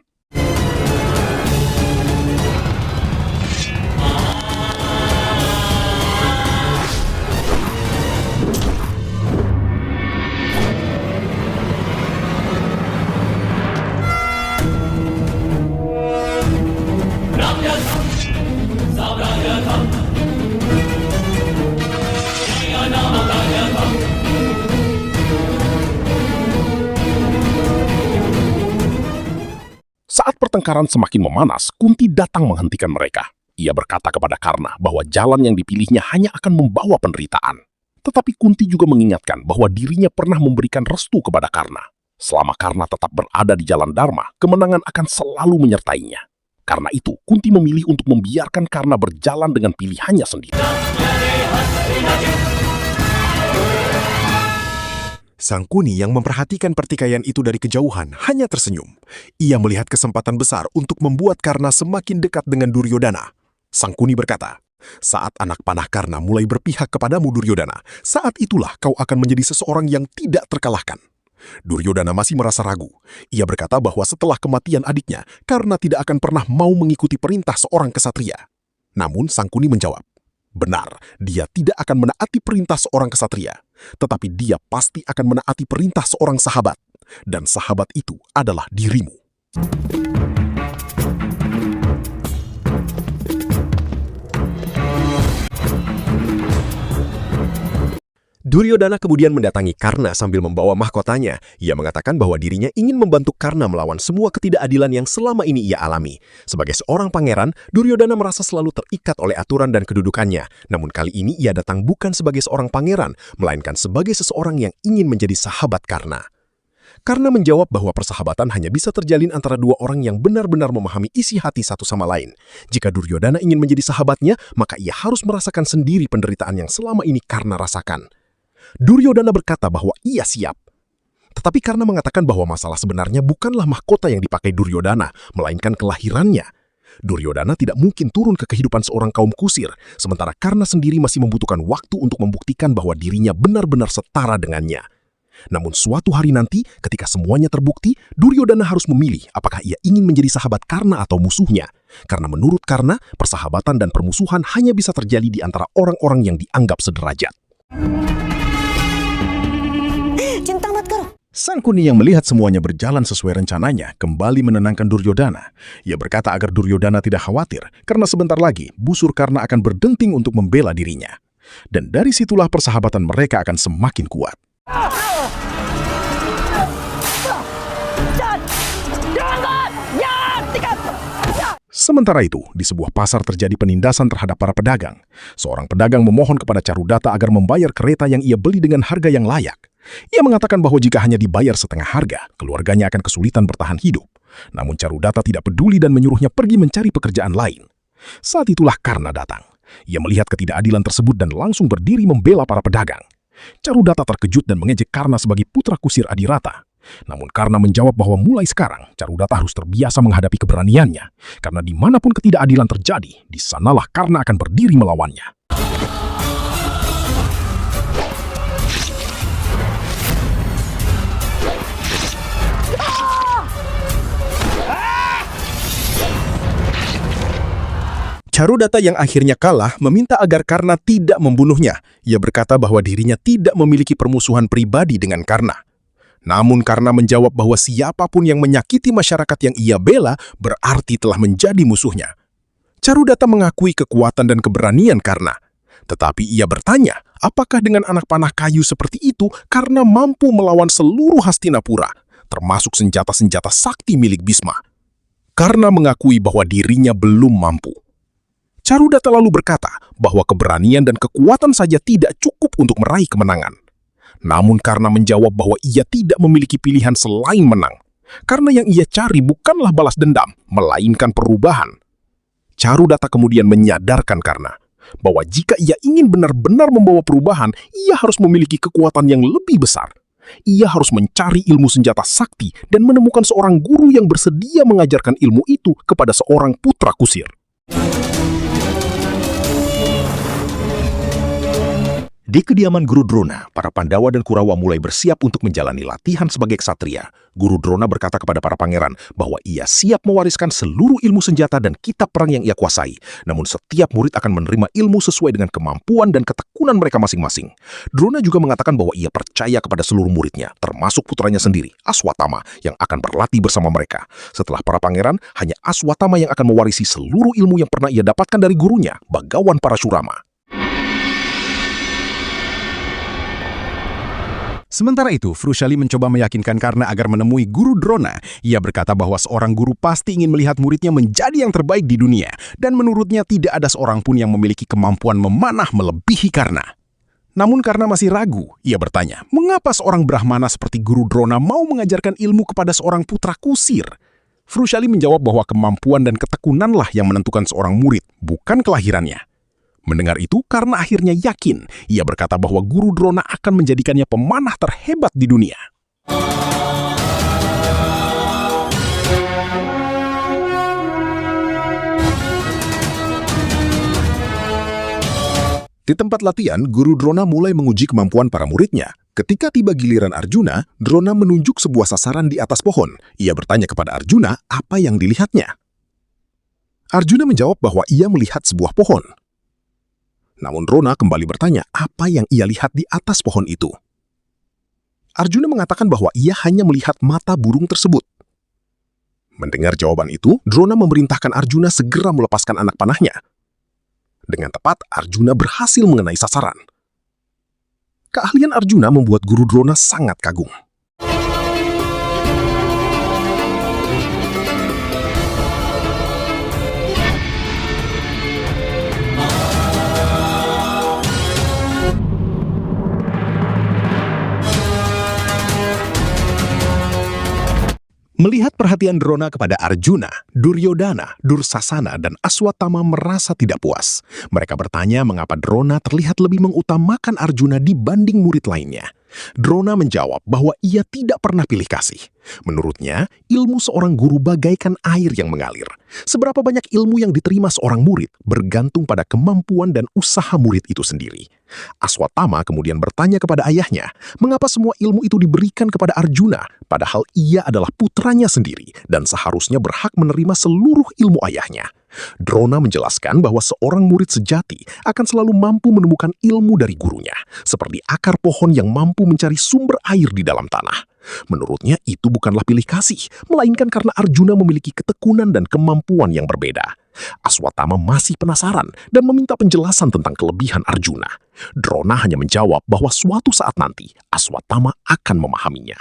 Saat pertengkaran semakin memanas, Kunti datang menghentikan mereka. Ia berkata kepada Karna bahwa jalan yang dipilihnya hanya akan membawa penderitaan. Tetapi Kunti juga mengingatkan bahwa dirinya pernah memberikan restu kepada Karna. Selama Karna tetap berada di jalan Dharma, kemenangan akan selalu menyertainya. Karena itu, Kunti memilih untuk membiarkan Karna berjalan dengan pilihannya sendiri. Sangkuni yang memperhatikan pertikaian itu dari kejauhan hanya tersenyum. Ia melihat kesempatan besar untuk membuat Karna semakin dekat dengan Duryodhana. Sangkuni berkata, "Saat anak panah Karna mulai berpihak kepadamu Duryodhana, saat itulah kau akan menjadi seseorang yang tidak terkalahkan." Duryodhana masih merasa ragu. Ia berkata bahwa setelah kematian adiknya, Karna tidak akan pernah mau mengikuti perintah seorang kesatria. Namun Sangkuni menjawab, "Benar, dia tidak akan menaati perintah seorang kesatria. Tetapi dia pasti akan menaati perintah seorang sahabat. Dan sahabat itu adalah dirimu." Duryodhana kemudian mendatangi Karna sambil membawa mahkotanya. Ia mengatakan bahwa dirinya ingin membantu Karna melawan semua ketidakadilan yang selama ini ia alami. Sebagai seorang pangeran, Duryodhana merasa selalu terikat oleh aturan dan kedudukannya. Namun kali ini ia datang bukan sebagai seorang pangeran, melainkan sebagai seseorang yang ingin menjadi sahabat Karna. Karna menjawab bahwa persahabatan hanya bisa terjalin antara dua orang yang benar-benar memahami isi hati satu sama lain. Jika Duryodhana ingin menjadi sahabatnya, maka ia harus merasakan sendiri penderitaan yang selama ini Karna rasakan. Duryodhana berkata bahwa ia siap. Tetapi Karna mengatakan bahwa masalah sebenarnya bukanlah mahkota yang dipakai Duryodhana, melainkan kelahirannya. Duryodhana tidak mungkin turun ke kehidupan seorang kaum kusir, sementara Karna sendiri masih membutuhkan waktu untuk membuktikan bahwa dirinya benar-benar setara dengannya. Namun suatu hari nanti, ketika semuanya terbukti, Duryodhana harus memilih apakah ia ingin menjadi sahabat Karna atau musuhnya. Karena menurut Karna, persahabatan dan permusuhan hanya bisa terjadi di antara orang-orang yang dianggap sederajat. Sangkuni yang melihat semuanya berjalan sesuai rencananya kembali menenangkan Duryodhana. Ia berkata agar Duryodhana tidak khawatir karena sebentar lagi busur Karna akan berdenting untuk membela dirinya. Dan dari situlah persahabatan mereka akan semakin kuat. Sementara itu, di sebuah pasar terjadi penindasan terhadap para pedagang. Seorang pedagang memohon kepada Charudata agar membayar kereta yang ia beli dengan harga yang layak. Ia mengatakan bahwa jika hanya dibayar setengah harga, keluarganya akan kesulitan bertahan hidup. Namun Charudata tidak peduli dan menyuruhnya pergi mencari pekerjaan lain. Saat itulah Karna datang. Ia melihat ketidakadilan tersebut dan langsung berdiri membela para pedagang. Charudata terkejut dan mengejek Karna sebagai putra kusir Adirata. Namun Karna menjawab bahwa mulai sekarang Charudata harus terbiasa menghadapi keberaniannya. Karena dimanapun ketidakadilan terjadi, di sanalah Karna akan berdiri melawannya. Charudata yang akhirnya kalah meminta agar Karna tidak membunuhnya. Ia berkata bahwa dirinya tidak memiliki permusuhan pribadi dengan Karna. Namun Karna menjawab bahwa siapapun yang menyakiti masyarakat yang ia bela berarti telah menjadi musuhnya. Charudata mengakui kekuatan dan keberanian Karna. Tetapi ia bertanya, apakah dengan anak panah kayu seperti itu Karna mampu melawan seluruh Hastinapura, termasuk senjata-senjata sakti milik Bisma? Karna mengakui bahwa dirinya belum mampu. Charudata lalu berkata bahwa keberanian dan kekuatan saja tidak cukup untuk meraih kemenangan. Namun Karna menjawab bahwa ia tidak memiliki pilihan selain menang. Karena yang ia cari bukanlah balas dendam, melainkan perubahan. Charudata kemudian menyadarkan Karna bahwa jika ia ingin benar-benar membawa perubahan, ia harus memiliki kekuatan yang lebih besar. Ia harus mencari ilmu senjata sakti dan menemukan seorang guru yang bersedia mengajarkan ilmu itu kepada seorang putra kusir. Di kediaman Guru Drona, para Pandawa dan Kurawa mulai bersiap untuk menjalani latihan sebagai ksatria. Guru Drona berkata kepada para pangeran bahwa ia siap mewariskan seluruh ilmu senjata dan kitab perang yang ia kuasai. Namun setiap murid akan menerima ilmu sesuai dengan kemampuan dan ketekunan mereka masing-masing. Drona juga mengatakan bahwa ia percaya kepada seluruh muridnya, termasuk putranya sendiri, Aswatama, yang akan berlatih bersama mereka. Setelah para pangeran, hanya Aswatama yang akan mewarisi seluruh ilmu yang pernah ia dapatkan dari gurunya, Bagawan Parashurama. Sementara itu, Frushali mencoba meyakinkan Karna agar menemui Guru Drona. Ia berkata bahwa seorang guru pasti ingin melihat muridnya menjadi yang terbaik di dunia, dan menurutnya tidak ada seorang pun yang memiliki kemampuan memanah melebihi Karna. Namun Karna masih ragu. Ia bertanya, mengapa seorang Brahmana seperti Guru Drona mau mengajarkan ilmu kepada seorang putra kusir? Frushali menjawab bahwa kemampuan dan ketekunanlah yang menentukan seorang murid, bukan kelahirannya. Mendengar itu, Karna akhirnya yakin. Ia berkata bahwa Guru Drona akan menjadikannya pemanah terhebat di dunia. Di tempat latihan, Guru Drona mulai menguji kemampuan para muridnya. Ketika tiba giliran Arjuna, Drona menunjuk sebuah sasaran di atas pohon. Ia bertanya kepada Arjuna apa yang dilihatnya. Arjuna menjawab bahwa ia melihat sebuah pohon. Namun Drona kembali bertanya apa yang ia lihat di atas pohon itu. Arjuna mengatakan bahwa ia hanya melihat mata burung tersebut. Mendengar jawaban itu, Drona memerintahkan Arjuna segera melepaskan anak panahnya. Dengan tepat, Arjuna berhasil mengenai sasaran. Keahlian Arjuna membuat Guru Drona sangat kagum. Melihat perhatian Drona kepada Arjuna, Duryodhana, Dursasana, dan Aswatthama merasa tidak puas. Mereka bertanya mengapa Drona terlihat lebih mengutamakan Arjuna dibanding murid lainnya. Drona menjawab bahwa ia tidak pernah pilih kasih. Menurutnya, ilmu seorang guru bagaikan air yang mengalir. Seberapa banyak ilmu yang diterima seorang murid bergantung pada kemampuan dan usaha murid itu sendiri. Aswatthama kemudian bertanya kepada ayahnya, mengapa semua ilmu itu diberikan kepada Arjuna, padahal ia adalah putranya sendiri dan seharusnya berhak menerima seluruh ilmu ayahnya. Drona menjelaskan bahwa seorang murid sejati akan selalu mampu menemukan ilmu dari gurunya, seperti akar pohon yang mampu mencari sumber air di dalam tanah. Menurutnya itu bukanlah pilih kasih, melainkan karena Arjuna memiliki ketekunan dan kemampuan yang berbeda. Aswatthama masih penasaran dan meminta penjelasan tentang kelebihan Arjuna. Drona hanya menjawab bahwa suatu saat nanti Aswatthama akan memahaminya.